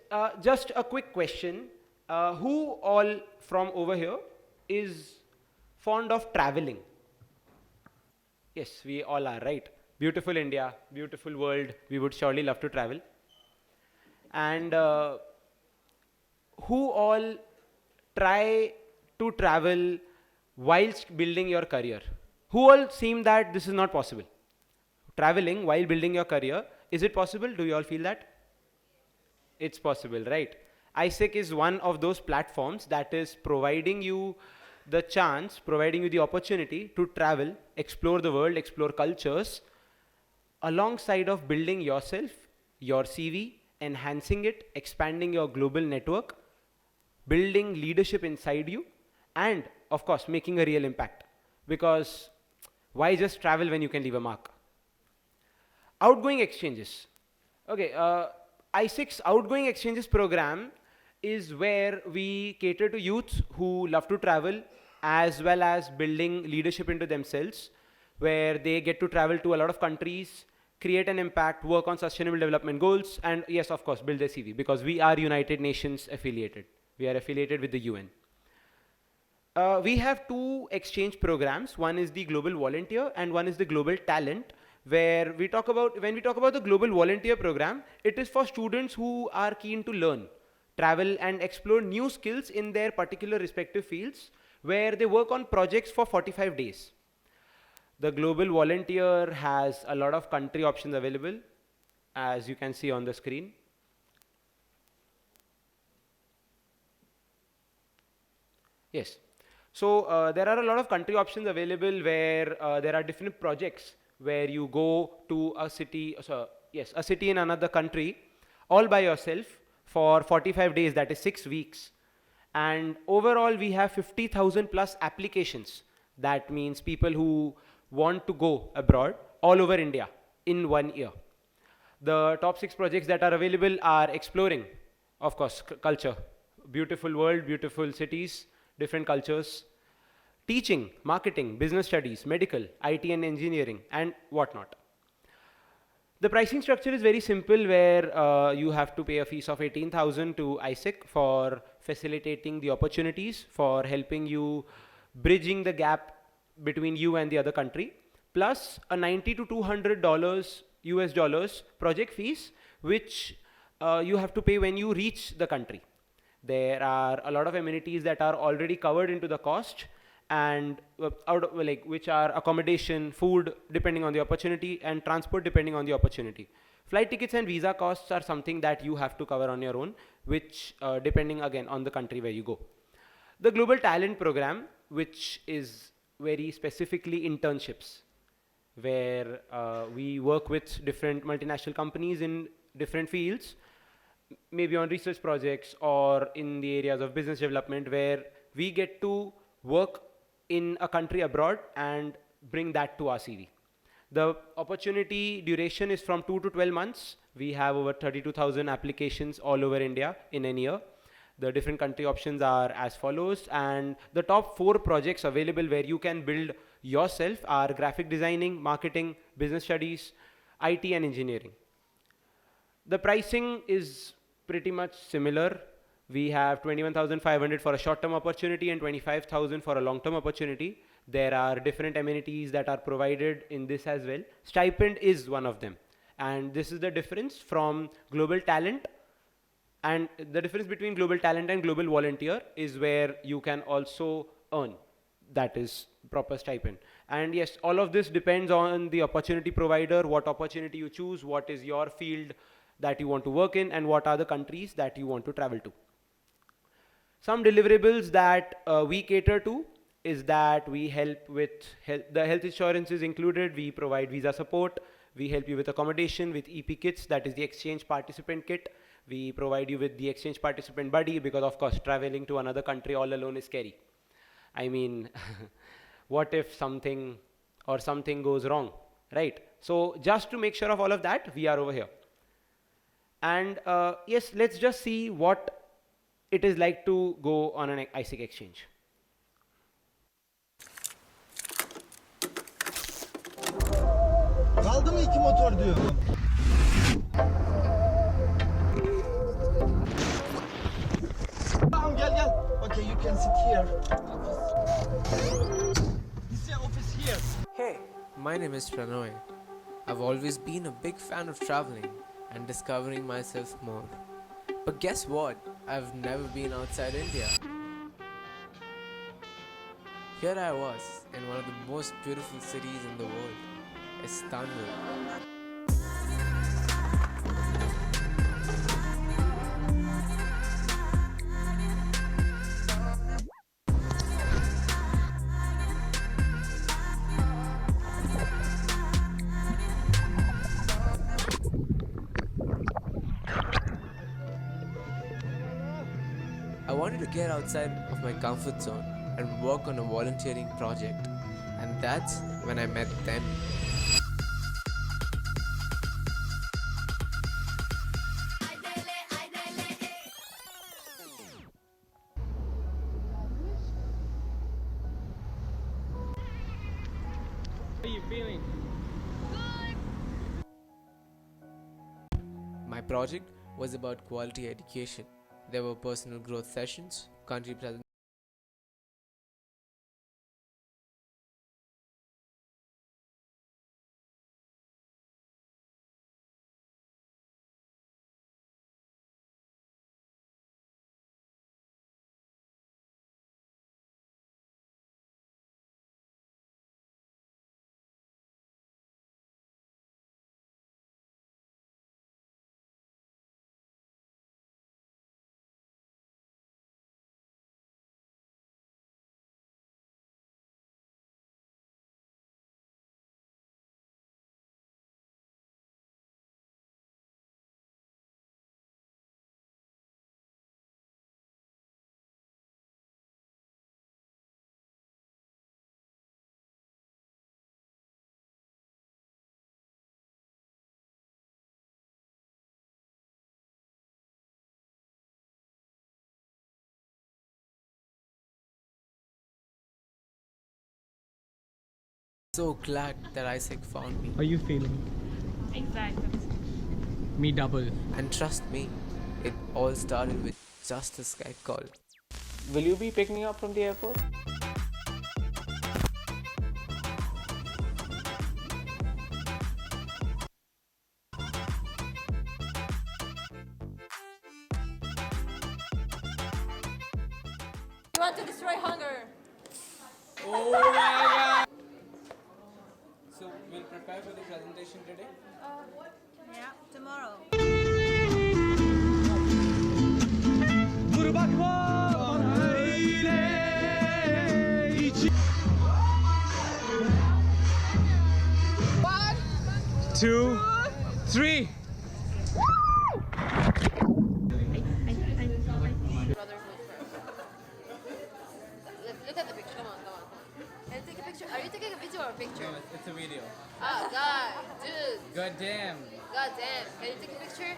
just a quick question. Who all from over here is fond of traveling? Yes, we all are, right? Beautiful India, beautiful world. We would surely love to travel. And who all try to travel whilst building your career? Who all seem that this is not possible? Traveling while building your career, is it possible? Do you all feel that? It's possible, right? ISEC is one of those platforms that is providing you the chance, providing you the opportunity to travel, explore the world, explore cultures, alongside of building yourself, your CV, enhancing it, expanding your global network, building leadership inside you, and of course, making a real impact. Because why just travel when you can leave a mark? Outgoing exchanges. Okay, ISEC's Outgoing Exchanges program is where we cater to youth who love to travel as well as building leadership into themselves, where they get to travel to a lot of countries, create an impact, work on sustainable development goals, and yes, of course, build their CV, because we are United Nations affiliated. We are affiliated with the UN. We have two exchange programs. One is the Global Volunteer and one is the Global Talent, where when we talk about the Global Volunteer program, it is for students who are keen to learn, travel and explore new skills in their particular respective fields, where they work on projects for 45 days. The Global Volunteer has a lot of country options available, as you can see on the screen. Yes. So there are a lot of country options available where there are different projects where you go to a city, a city in another country all by yourself for 45 days, that is 6 weeks. And overall, we have 50,000 plus applications. That means people who want to go abroad all over India in 1 year. The top 6 projects that are available are exploring, of course, culture, beautiful world, beautiful cities, different cultures, teaching, marketing, business studies, medical, IT and engineering, and whatnot. The pricing structure is very simple, where you have to pay a fees of 18,000 to ISEC for facilitating the opportunities, for helping you bridging the gap between you and the other country, plus a $90 to $200 US dollars project fees, which you have to pay when you reach the country. There are a lot of amenities that are already covered into the cost, and which are accommodation, food depending on the opportunity, and transport depending on the opportunity. Flight tickets and visa costs are something that you have to cover on your own, which depending again on the country where you go. The Global Talent Program, which is very specifically internships, where we work with different multinational companies in different fields, maybe on research projects or in the areas of business development, where we get to work in a country abroad and bring that to our CV. The opportunity duration is from 2 to 12 months. We have over 32,000 applications all over India in a year. The different country options are as follows, and the top 4 projects available where you can build yourself are graphic designing, marketing, business studies, IT and engineering. The pricing is pretty much similar. We have 21,500 for a short-term opportunity and 25,000 for a long-term opportunity. There are different amenities that are provided in this as well. Stipend is one of them. And this is the difference from global talent. And the difference between global talent and global volunteer is where you can also earn. That is proper stipend. And yes, all of this depends on the opportunity provider, what opportunity you choose, what is your field that you want to work in, and what are the countries that you want to travel to. Some deliverables that we cater to is that we help with the health insurance is included. We provide visa support. We help you with accommodation with EP kits, that is the exchange participant kit. We provide you with the exchange participant buddy, because of course traveling to another country all alone is scary. I mean, what if something goes wrong, right? So just to make sure of all of that, we are over here. And yes, let's just see what it is like to go on an ISIC exchange. Kaldı mı 2 motor diyorum. Tamam gel. Okay, you can sit here. This is office here. Hey, my name is Pranoy. I've always been a big fan of traveling and discovering myself more. But guess what? I've never been outside India. Here I was in one of the most beautiful cities in the world, Istanbul. I wanted to get outside of my comfort zone and work on a volunteering project, and that's when I met them. How are you feeling? My project was about quality education. There were personal growth sessions, country presentations. So glad that ISIC found me. How are you feeling? Exactly. Me double. And trust me, it all started with just a Skype call. Will you be picking me up from the airport? You want to destroy hunger? Oh my god! So we'll prepare for the presentation today? Yeah, tomorrow. Dur bakma bana öyle. God damn. God damn. Can you take a picture?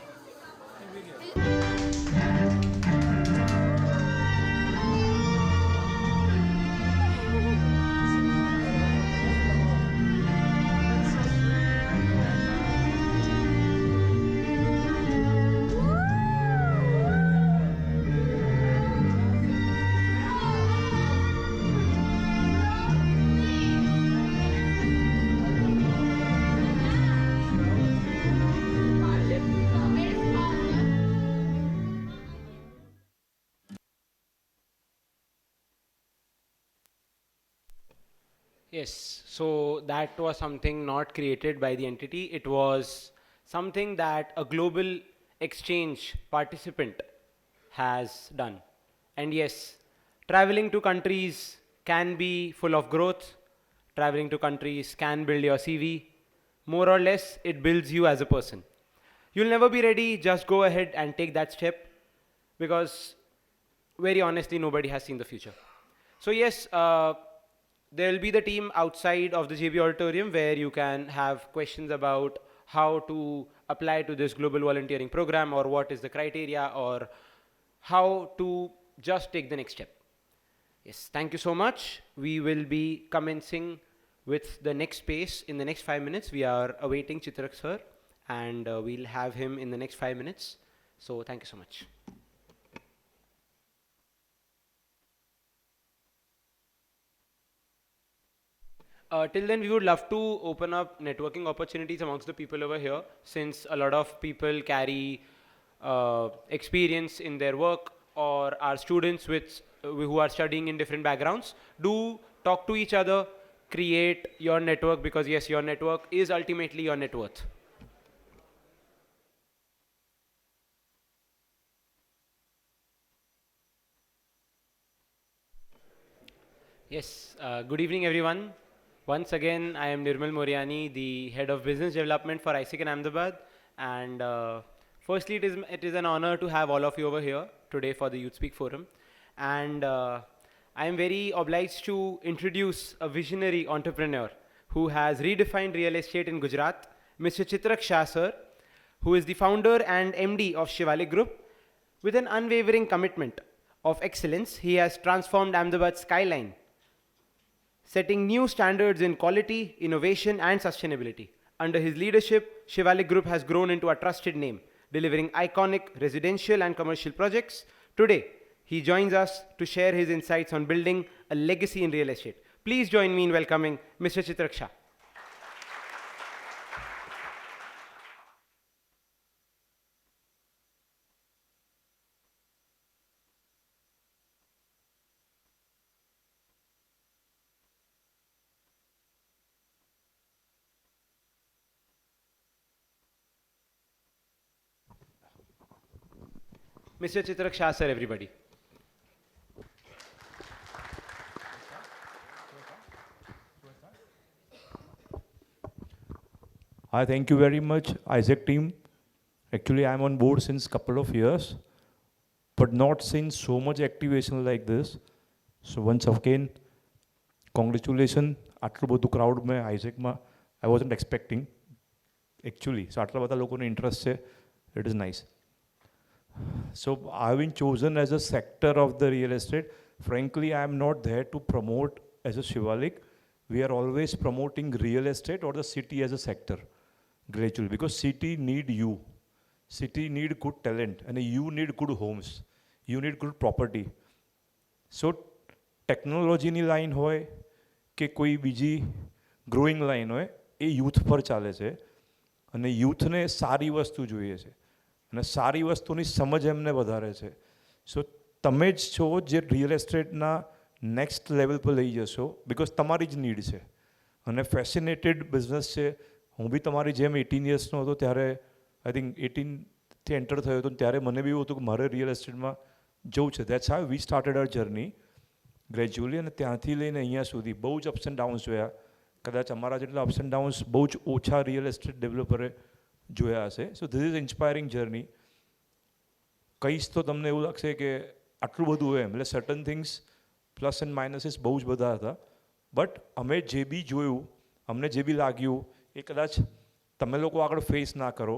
Yes, so that was something not created by the entity. It was something that a global exchange participant has done. And yes, traveling to countries can be full of growth. Traveling to countries can build your CV. More or less, it builds you as a person. You'll never be ready, just go ahead and take that step because, very honestly, nobody has seen the future. So, yes, there will be the team outside of the JB auditorium where you can have questions about how to apply to this global volunteering program or what is the criteria or how to just take the next step. Yes, thank you so much. We will be commencing with the next space in the next 5 minutes. We are awaiting Chitrak sir and we'll have him in the next 5 minutes. So thank you so much. Till then, we would love to open up networking opportunities amongst the people over here, since a lot of people carry experience in their work or are students who are studying in different backgrounds. Do talk to each other, create your network, because yes, your network is ultimately your net worth. Yes, good evening everyone. Once again, I am Nirmal Moriani, the Head of Business Development for ISIC in Ahmedabad. And firstly, it is an honor to have all of you over here today for the Youth Speak Forum. And I am very obliged to introduce a visionary entrepreneur who has redefined real estate in Gujarat, Mr. Chitrak Shah sir, who is the founder and MD of Shivalik Group. With an unwavering commitment of excellence, he has transformed Ahmedabad's skyline, setting new standards in quality, innovation, and sustainability. Under his leadership, Shivalik Group has grown into a trusted name, delivering iconic residential and commercial projects. Today, he joins us to share his insights on building a legacy in real estate. Please join me in welcoming Mr. Chitrak Shah. Mr. Chitrak Shah sir, everybody. Hi, thank you very much, Isaac team. Actually, I'm on board since couple of years, but not seen so much activation like this. So once again, congratulations. આટલું બધું crowd में Isaac માં I wasn't expecting actually. So આટલા બધા લોકોને interest છે. It is nice. So I've been chosen as a sector of the real estate. Frankly, I am not there to promote as a Shivalik. We are always promoting real estate or the city as a sector gradually, because city need you. City need good talent and you need good homes. You need good property. So ટેકનોલોજીની line હોય કે કોઈ બીજી growing line હોય એ youth પર ચાલે છે અને યુથને સારી વસ્તુ જોઈએ છે અને સારી વસ્તુની સમજ એમને વધારે છે. સો તમે જ છો જે રિયલ એસ્ટેટના નેક્સ્ટ લેવલ પર લઈ જશો, બિકોઝ તમારી જ નીડ છે અને ફેસિનેટેડ બિઝનેસ છે. હું બી તમારી જેમ 18 યર્સનો હતો ત્યારે આઈ થિંક 18થી એન્ટર થયો હતો ત્યારે મને બી એવું હતું કે મારે રિયલ એસ્ટેટમાં જવું છે. That's how we started our journey gradually, અને ત્યાંથી લઈને અહીંયા સુધી બહુ જ અપ્સ એન્ડ ડાઉન્સ જોયા. કદાચ અમારા જેટલા અપ્સ એન્ડ ડાઉન્સ બહુ જ ઓછા રિયલ એસ્ટેટ ડેવલપરે જોયા હશે. So this is inspiring journey. કહીશ તો તમને એવું લાગશે કે આટલું બધું હોય એમ, એટલે સર્ટન થિંગ્સ પ્લસ એન્ડ માઇનસીસ બહુ જ બધા હતા. બટ અમે જે બી જોયું, અમને જે બી લાગ્યું એ કદાચ તમે લોકો આગળ ફેસ ના કરો.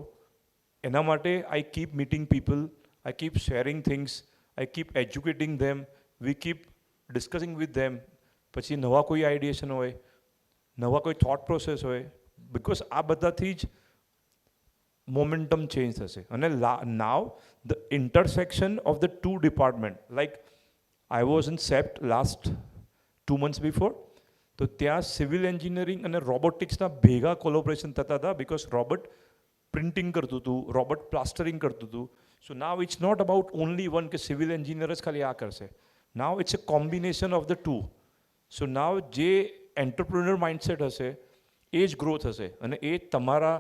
એના માટે આઈ keep meeting people, I keep sharing things, I keep educating them, V keep discussing with them. પછી નવા કોઈ આઈડિયેશન હોય, નવા કોઈ થોટ પ્રોસેસ હોય, બિકોઝ આ બધાથી જ મોમેન્ટમ ચેન્જ થશે. અને now the intersection of the two department, like I was in CEPT last 2 months before, તો ત્યાં સિવિલ એન્જિનિયરિંગ અને રોબોટિક્સના ભેગા કોલોબરેશન થતા હતા, બિકોઝ રોબોટ પ્રિન્ટિંગ કરતું હતું, રોબોટ પ્લાસ્ટરિંગ કરતું હતું. So now it's not about only one કે સિવિલ એન્જિનિયર જ ખાલી આ કરશે. Now it's a combination of the two. So now જે એન્ટરપ્રિન્યોર માઇન્ડસેટ હશે એ જ ગ્રો થશે, અને એ તમારા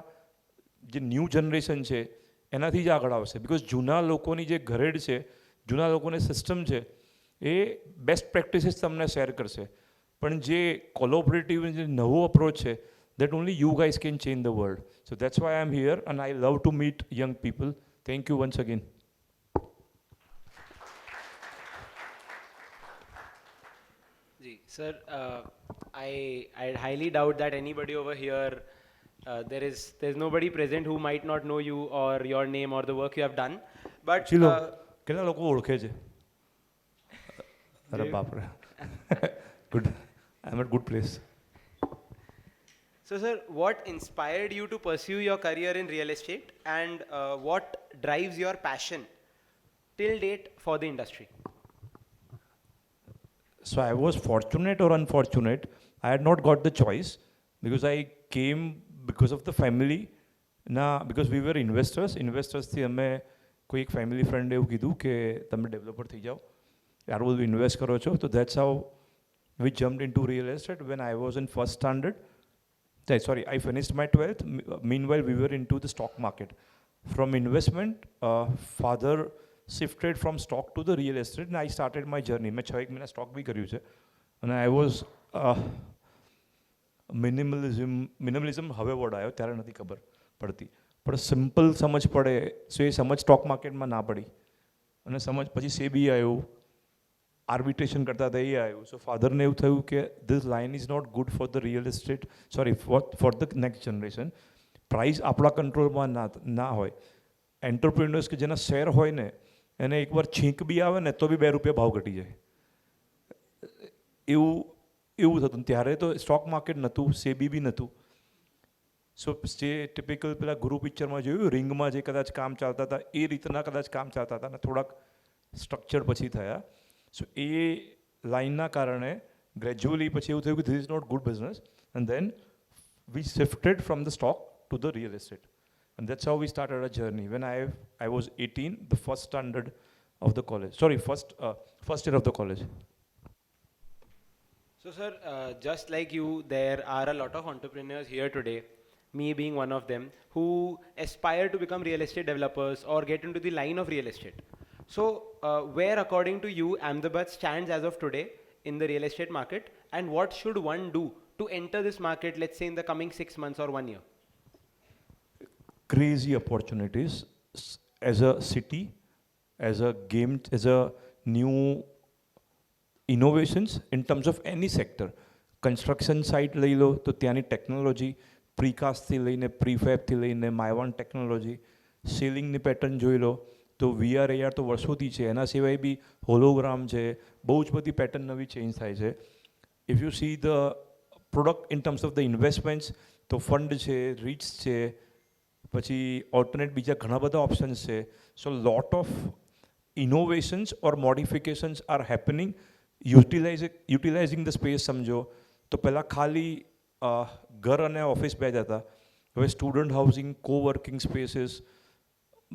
જે ન્યૂ જનરેશન છે એનાથી જ આગળ આવશે. બિકોઝ જૂના લોકોની જે ઘરેડ છે, જૂના લોકોની સિસ્ટમ છે, એ બેસ્ટ પ્રેક્ટિસીસ તમને શેર કરશે. પણ જે કોલોબરેટિવ જે નવો અપ્રોચ છે, that only you guys can change the world. So that's why I'm here, and I love to meet young people. Thank you once again. Sir, I highly doubt that anybody over here, there's nobody present who might not know you or your name or the work you have done. But ચલો કેટલા લોકો ઓળખે છે? અરે બાપરે. Good. I'm at good place. So sir, what inspired you to pursue your career in real estate, and what drives your passion till date for the industry? So I was fortunate or unfortunate. I had not got the choice because I came because of the family. Because we were investors. Investorsથી અમે કોઈ એક family ફ્રેન્ડે એવું કીધું કે તમે developer થઈ જાઓ, યાર બધું ઇન્વેસ્ટ કરો છો. તો that's how we jumped into real estate when I was in first standard. Sorry, I finished my 12th. Meanwhile, we were into the stock market. From investment, father shifted from stock to the real estate, and I started my journey. મેં 6 મહિના stock બી કર્યું છે, અને I was minimalism હવે word આવ્યો, ત્યારે નથી ખબર પડતી, પણ સિમ્પલ સમજ પડે. સો એ સમજ સ્ટોક માર્કેટમાં ના પડી, અને સમજ પછી સેબી આવ્યું, આર્બિટ્રેશન કરતા હતા એ આવ્યું. સો ફાધરને એવું થયું કે this line is not good for the real estate, sorry for the next generation. Price આપણા કંટ્રોલમાં ના હોય. એન્ટરપ્રિન્યોર્સ કે જેના શેર હોય ને, એને એકવાર છીંક બી આવે ને તો બી 2 રૂપિયા ભાવ ઘટી જાય, એવું થતું. ત્યારે તો સ્ટોક માર્કેટ નહોતું, સેબી બી નહોતું. સો જે ટિપિકલ પેલા ગુરુ પિક્ચરમાં જોયું, રિંગમાં જે કદાચ કામ ચાલતા હતા એ રીતના કદાચ કામ ચાલતા હતા, અને થોડાક સ્ટ્રક્ચર પછી થયા. સો એ લાઇનના કારણે ગ્રેજ્યુઅલી પછી એવું થયું કે this is not good business, and then we shifted from the stock to the real estate. And that's how we started our journey. When I was 18, the first standard of the college. Sorry, first year of the college. So sir, just like you, there are a lot of entrepreneurs here today, me being one of them, who aspire to become real estate developers or get into the line of real estate. So where, according to you, Ahmedabad stands as of today in the real estate market, and what should one do to enter this market, let's say in the coming 6 months or 1 year? Crazy opportunities as a city, as a game, as a new innovations in terms of any sector. Construction site લઈ લો તો ત્યાંની technology, પ્રીકાસ્ટથી લઈને પ્રીફેબથી લઈને માયવાન technology, સીલિંગની pattern જોઈ લો તો VR AR તો વર્ષોથી છે, એના સિવાય બી હોલોગ્રામ છે, બહુ જ બધી પેટર્ન નવી ચેન્જ થાય છે. If you see the product in terms of the investments, તો ફંડ છે, રીટ્સ છે, પછી ઓલ્ટરનેટ બીજા ઘણા બધા ઓપ્શન્સ છે. So lot of innovations or modifications are happening. Utilising the space સમજો તો પહેલાં ખાલી ઘર અને ઓફિસ બે જ હતા, હવે student housing, co-working spaces,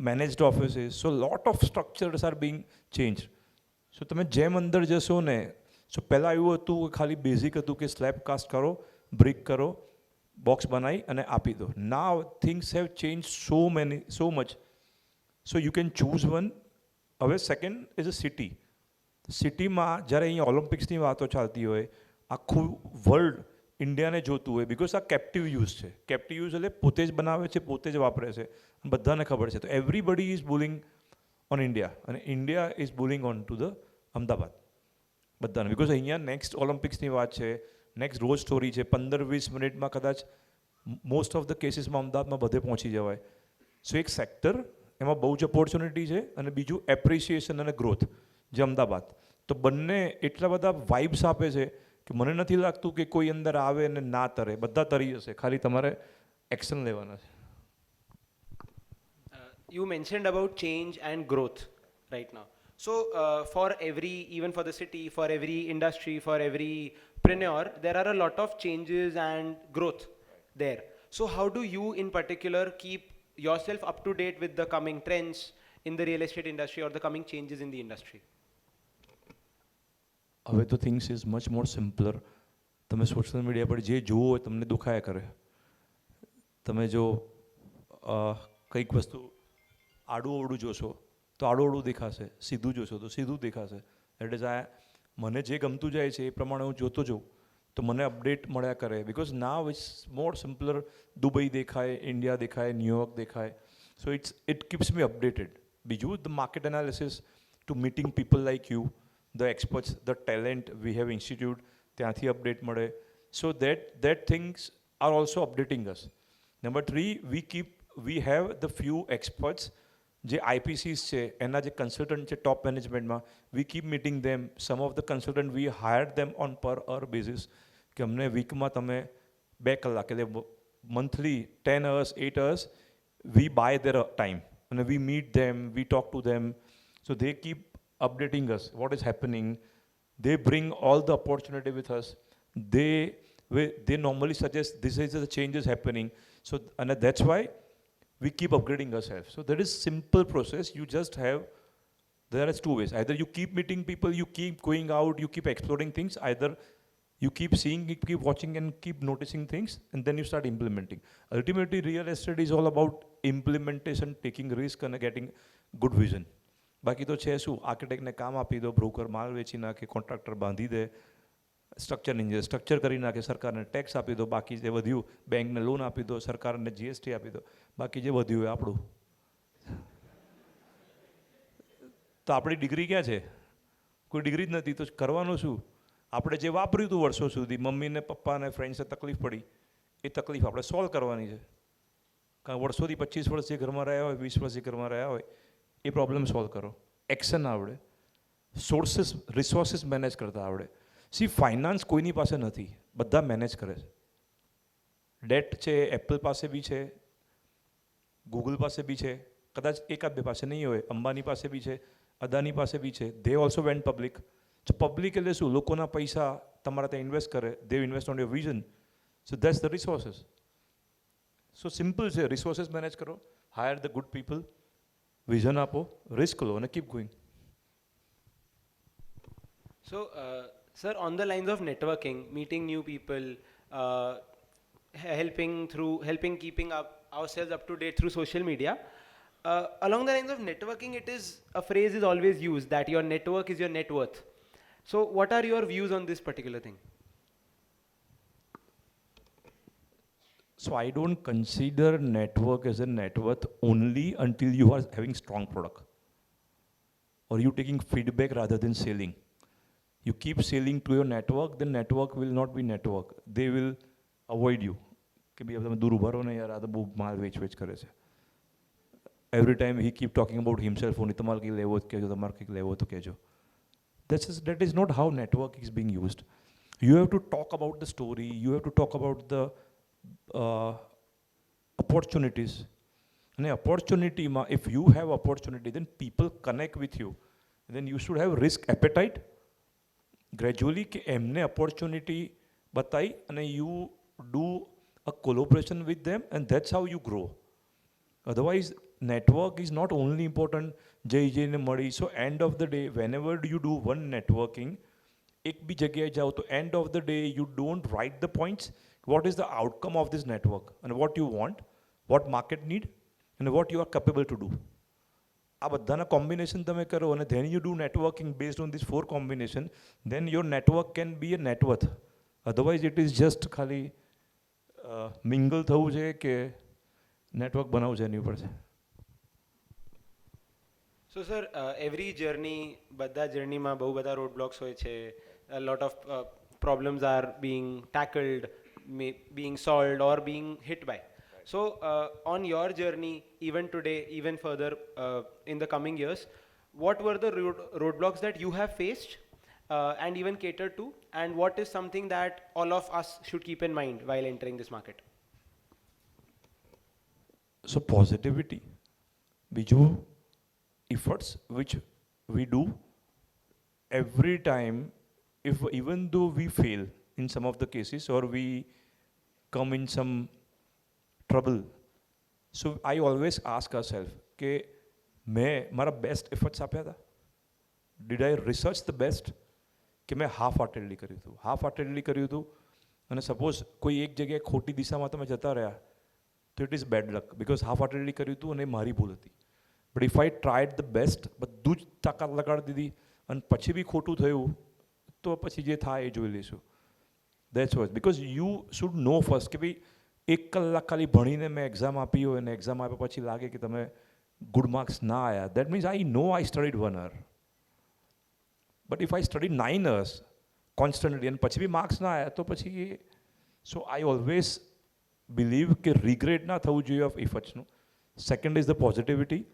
managed offices. So lot of structures are being changed. So તમે જેમ અંદર જશો ને, સો પહેલાં એવું હતું કે ખાલી બેઝિક હતું કે સ્લેબ કાસ્ટ કરો, બ્રિક કરો, બોક્સ બનાવી અને આપી દો. Now things have change so much. So you can choose one. હવે સેકન્ડ ઇઝ અ સિટી. સિટીમાં જ્યારે અહીંયા ઓલિમ્પિક્સની વાતો ચાલતી હોય, આખું વર્લ્ડ ઇન્ડિયાને જોતું હોય, બિકોઝ આ કેપ્ટિવ યુઝ છે. કેપ્ટિવ યુઝ એટલે પોતે જ બનાવે છે, પોતે જ વાપરે છે, બધાને ખબર છે. તો everybody is bulling on India, અને India is bulling on to the Ahmedabad બધાને. બિકોઝ અહીંયા નેક્સ્ટ ઓલિમ્પિક્સની વાત છે, નેક્સ્ટ રોજ સ્ટોરી છે. 15-20 મિનિટમાં કદાચ મોસ્ટ ઓફ ધ કેસીસમાં અમદાવાદમાં બધે પહોંચી જવાય. સો એક સેક્ટર એમાં બહુ જ ઓપોર્ચ્યુનિટી છે અને બીજું એપ્રિસિએશન અને ગ્રોથ જે અમદાવાદ. તો બંને એટલા બધા વાઇબ્સ આપે છે કે મને નથી લાગતું કે કોઈ અંદર આવે અને ના તરે. બધા તરી જશે, ખાલી તમારે એક્શન લેવાના છે. You mentioned about change and growth right now. So for every, even for the city, for every industry, for every preneur, there are a lot of changes and growth there. So how do you in particular keep yourself up to date with the coming trends in the real estate industry or the coming changes in the industry? હવે તો things is much મોર સિમ્પલર. તમે social media પર જે જુઓ હોય તમને દુખાયા કરે. તમે જો કંઈક વસ્તુ આડું અવડું જોશો તો આડું અવડું દેખાશે, સીધું જોશો તો સીધું દેખાશે. દેટ ઇઝ મને જે ગમતું જાય છે એ પ્રમાણે હું જોતો જાઉં તો મને અપડેટ મળ્યા કરે. Because now it's more simpler. Dubai દેખાય, ઇન્ડિયા દેખાય, ન્યુયોર્ક દેખાય. So it keeps me updated. બીજું the market analysis to meeting people like you, the experts, the talent we have institute, ત્યાંથી અપડેટ મળે. So that things are also updating us. Number 3, we have the few experts જે IPCC છે એના જે consultant છે top મેનેજમેન્ટમાં, we keep meeting them. Some of the consultant V higher them on પર અવર basis કે અમને વીકમાં તમે 2 કલાક એટલે monthly 10 hours, 8 hours we buy their time and we meet them, we talk to them. So they keep updating us what is happening. They bring all the opportunity with us. They normally suggest this is the changes happening. So and that's why we keep upgrading ourselves. So that is simple process. You just have, there are 2 ways. Either you keep meeting people, you keep going out, you keep exploring things. Either you keep seeing, you keep watching and keep noticing things, and then you start implementing. Ultimately, real estate is all about implementation, taking risk and getting good vision. બાકી તો છે શું, આર્કિટેક્ટને કામ આપી દો, broker માલ વેચી નાખે, કોન્ટ્રાક્ટર બાંધી દે, સ્ટ્રક્ચર ઇન્જિનિયર સ્ટ્રક્ચર કરી નાખે, સરકારને ટેક્સ આપી દો, બાકી જે વધ્યું બેંકને લોન આપી દો, સરકારને જીએસટી આપી દો, બાકી જે વધ્યું એ આપણું. તો આપણી ડિગ્રી ક્યાં છે? કોઈ ડિગ્રી જ નથી તો કરવાનું શું? આપણે જે વાપર્યું હતું વર્ષો સુધી, મમ્મીને પપ્પાને ફ્રેન્ડ્સને તકલીફ પડી, એ તકલીફ આપણે સોલ્વ કરવાની છે. કારણ વર્ષોથી 25 વર્ષ જે ઘરમાં રહ્યા હોય, 20 વર્ષ જે ઘરમાં રહ્યા હોય, એ પ્રોબ્લેમ સોલ્વ કરો. એક્શન આવડે, સોર્સિસ રિસોર્સિસ મેનેજ કરતા આવડે. સી ફાઇનાન્સ કોઈની પાસે નથી, બધા મેનેજ કરે છે. ડેટ છે એપલ પાસે બી છે, ગૂગલ પાસે બી છે, કદાચ એકાદ બે પાસે નહીં હોય, અંબાની પાસે બી છે, અદાની પાસે બી છે. They also went public. તો પબ્લિક એટલે શું? લોકોના પૈસા તમારા ત્યાં ઇન્વેસ્ટ કરે. They invest on your vision. So that's the resources. So simple છે, રિસોર્સિસ મેનેજ કરો, hire the good people, vision આપો, રિસ્ક લો અને keep going. So, sir, on the lines of networking, meeting new people, helping keeping ourselves up to date through social media, along the lines of networking, a phrase is always used that your network is your net worth. So, what are your views on this particular thing? So I don't consider network as a net worth only until you are having strong product or you taking feedback rather than selling. You keep selling to your network, then network will not be network. They will avoid you. કે ભઈ તમે દૂર ઉભા રહો ને યાર, આ તો બહુ માલ વેચ કરે છે. Every time he keep talking about himself only, તમારે કંઈક લેવો તો કહેજો, તમારે કંઈક લેવો તો કહેજો. That is not how network is being used. You have to talk about the story, you have to talk about the opportunities. And opportunity, if you have opportunity, then people connect with you. Then you should have risk appetite. Gradually, કે એમને opportunity બતાઈ અને you do a collaboration with them, and that's how you grow. Otherwise, network is not only important જઈને મળી. So end of the day, whenever you do one networking, એક બી જગ્યાએ જાઓ તો end of the day you don't write the points. What is the outcome of this network and what you want, what market need and what you are capable to do. આ બધાના combination તમે કરો અને then you do networking based on this 4 combination, then your network can be a net worth. Otherwise it is just ખાલી mingle થવું છે કે network બનાવવું છે એની ઉપર છે. So sir, every journey, બધા journeyમાં બહુ બધા roadblocks હોય છે. A lot of problems are being tackled. being solved or being hit by. So on your journey, even today, even further in the coming years, what were the roadblocks that you have faced and even catered to, and what is something that all of us should keep in mind while entering this market? So positivity, બીજું efforts which we do every time, if even though we fail in some of the cases or we come in some trouble, so I always ask ourselves કે મેં મારા best efforts આપ્યા હતા? Did I research the best? કે મેં half હાર્ટેડલી કર્યું હતું? Half હાર્ટેડલી કર્યું હતું અને સપોઝ કોઈ એક જગ્યાએ ખોટી દિશામાં તમે જતા રહ્યા તો it is bed luck, because half હાર્ટેડલી કર્યું હતું અને મારી ભૂલ હતી. But if I tried the best, બધું જ તાકાત લગાડી દીધી અને પછી બી ખોટું થયું તો પછી જે થાય એ જોઈ લઈશું. That's what, because you should no first કે ભાઈ 1 કલાક ખાલી ભણીને મેં એક્ઝામ આપી હોય અને એક્ઝામ આપ્યા પછી લાગે કે તમે ગુડ માર્ક્સ ના આવ્યા, that means I know I studied 1 hour. But if I studied 9 hours constantly અને પછી બી માર્ક્સ ના આવ્યા તો પછી સો આઈ ઓલવેઝ બિલીવ કે રિગ્રેટ ના થવું જોઈએ ઓફ ઇફર્ટ્સનું. Second is the positivity.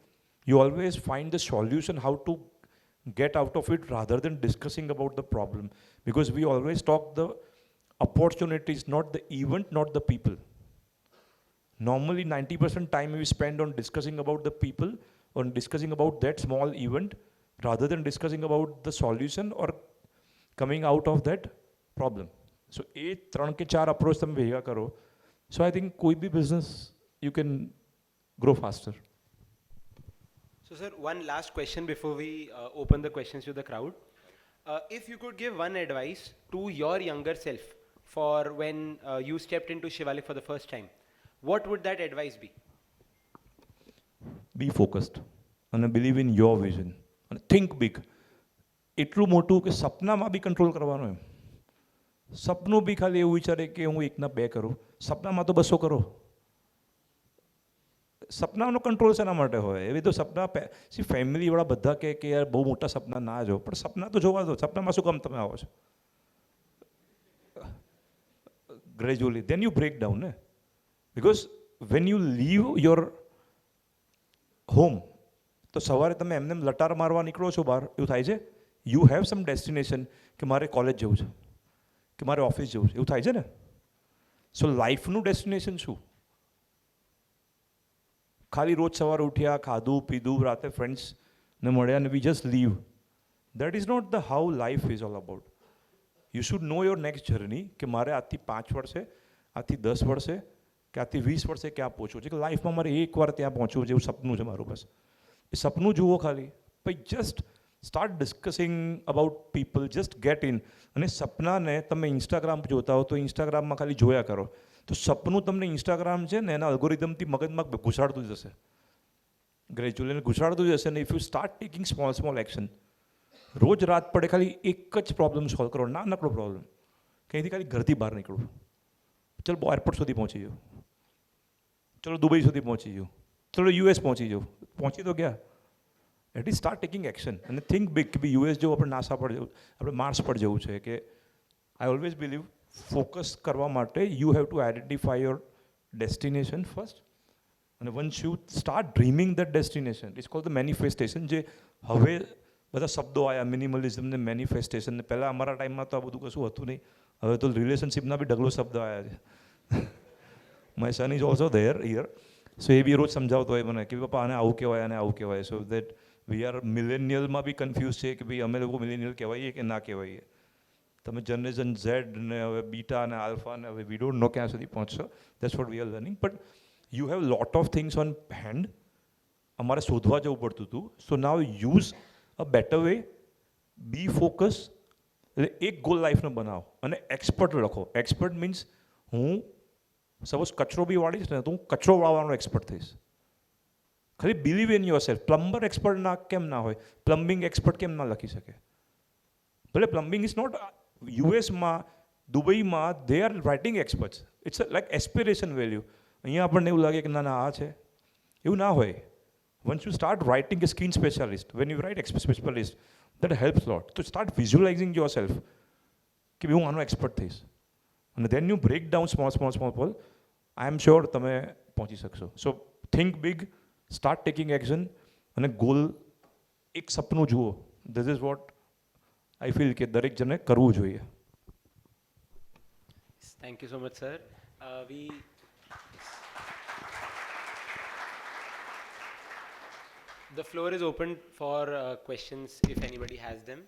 You always find the solution how to get out of it rather than discussing about the problem, because we always talk the opportunities, not the event, not the people. Normally 90% time we spend on discussing about the people, on discussing about that small event rather than discussing about the solution or coming out of that problem. So એ 3 કે 4 approach તમે ભેગા કરો, so I think કોઈ બી business you can grow faster. So sir, one last question before we open the questions to the crowd. If you could give one advice to your younger self for when you stepped into Shivalik for the first time, what would that advice be? Be focused and believe in your vision and think big. એટલું મોટું કે સપનામાં બી control કરવાનું. એમ સપનું બી ખાલી એવું વિચારે કે હું 1 ના 2 કરું, સપનામાં તો 200 કરો. સપનાનો કંટ્રોલ શેના માટે હોય? એવી તો સપના સી ફેમિલીવાળા બધા કે યાર બહુ મોટા સપના ના જો, પણ સપના તો જોવા દો. સપનામાં શું કામ તમે આવો છો? Gradually then you break down ને, because when you leave your home તો સવારે તમે એમને લટાર મારવા નીકળો છો બહાર, એવું થાય છે? યુ હેવ સમ ડેસ્ટિનેશન કે મારે કોલેજ જવું છે કે મારે ઓફિસ જવું છે, એવું થાય છે ને? સો લાઈફનું ડેસ્ટિનેશન શું? ખાલી રોજ સવારે ઉઠ્યા, ખાધું પીધું, રાતે ફ્રેન્ડ્સને મળ્યા અને we just live. That is not the how life is all about. You should know your next journey કે મારે આજથી 5 વર્ષે, આજથી 10 વર્ષે કે આજથી 20 વર્ષે ક્યાં પહોંચવું છે, કે લાઈફમાં મારે એકવાર ત્યાં પહોંચવું છે, એવું સપનું છે મારું. બસ એ સપનું જુઓ ખાલી, પછી just start discussing about people, just get in. અને સપનાને તમે ઇન્સ્ટાગ્રામ જોતા હો તો ઇન્સ્ટાગ્રામમાં ખાલી જોયા કરો, તો સપનું તમને ઇન્સ્ટાગ્રામ છે ને એના અલ્ગોરિધમથી મગજમાં ઘુસાડતું જશે, ગ્રેજ્યુઅલી ઘુસાડતું જશે. અને if you start taking small action, રોજ રાત પડે ખાલી એક જ પ્રોબ્લેમ સોલ્વ કરો, નાનકડો પ્રોબ્લેમ, કંઈથી ખાલી ઘરથી બહાર નીકળવું. ચલો એરપોર્ટ સુધી પહોંચી જાઓ, ચલો દુબઈ સુધી પહોંચી જાઓ, ચલો US પહોંચી જાઓ, પહોંચી તો ગયા. At is start taking action અને થિંક બિગ કે ભાઈ US જવું, આપણે નાસા પર જવું, આપણે માર્સ પર જવું છે. કે આઈ ઓલવેઝ બિલીવ ફોકસ કરવા માટે you have to identify your destination first, અને once you start dreaming that destination, it's called the manifestation. જે હવે બધા શબ્દો આવ્યા, મિનિમલિઝમ ને મેનિફેસ્ટેશન ને, પહેલાં અમારા ટાઈમમાં તો આ બધું કશું હતું નહીં. હવે તો રિલેશનશિપના બી ઢગલો શબ્દ આવ્યા છે. My son is also there here, so એ બી રોજ સમજાવતો હોય મને કે પપ્પા આને આવું કહેવાય, આને આવું કહેવાય. સો દેટ વી આર મિલેનિયલમાં બી કન્ફ્યુઝ છે કે ભાઈ અમે લોકો મિલેનિયલ કહેવાઈએ કે ના કહેવાઈએ. તમે જનરેશન ઝેડ ને હવે બીટા અને આલ્ફા ને હવે વી ડોન્ટ નો ક્યાં સુધી પહોંચશો. That's what we are learning. But you have lot of things on hand. અમારે શોધવા જવું પડતું હતું. So now use a better way, be focus. એટલે એક ગોલ લાઈફનો બનાવો અને એક્સપર્ટ લખો. એક્સપર્ટ મીન્સ હું સપોઝ કચરો બી વાળીશ ને તો હું કચરો વાળવાનો એક્સપર્ટ થઈશ. ખાલી believe in your self. Plumber expert ના કેમ ના હોય? પ્લમ્બિંગ એક્સપર્ટ કેમ ના લખી શકે? ભલે પ્લમ્બિંગ ઇઝ નોટ યુએસમાં, દુબઈમાં they are writing experts. It's like aspiration value. અહીંયા આપણને એવું લાગે કે ના ના આ છે, એવું ના હોય. Once you start writing a skin specialist, when you write specialist, that helps a lot. To start visualizing yourself, કે હું આનો એક્સપર્ટ થઈશ. અને then you break down small, I am sure તમે પહોંચી શકશો. So think big, start taking action, અને goal એક સપનું જુઓ. This is what I feel કે દરેક જણે કરવું જોઈએ. Thank you so much, sir. The floor is open for questions if anybody has them.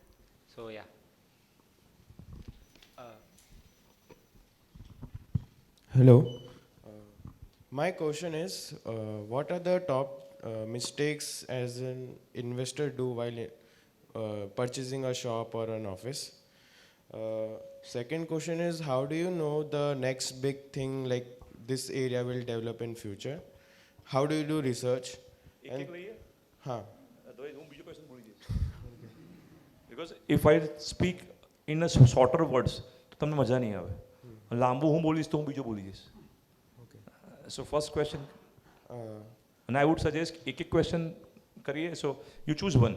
So yeah. Hello. My question is, what are the top mistakes as an investor do while purchasing a shop or an office? Second question is, how do you know the next big thing like this area will develop in future? How do you do research? हाँ. Because if I speak in a shorter words, તો તમને મજા નહીં આવે. લાંબુ હું બોલીશ તો હું બીજું બોલી જઈશ. So first question, and I would suggest એક question કરીએ. So you choose one.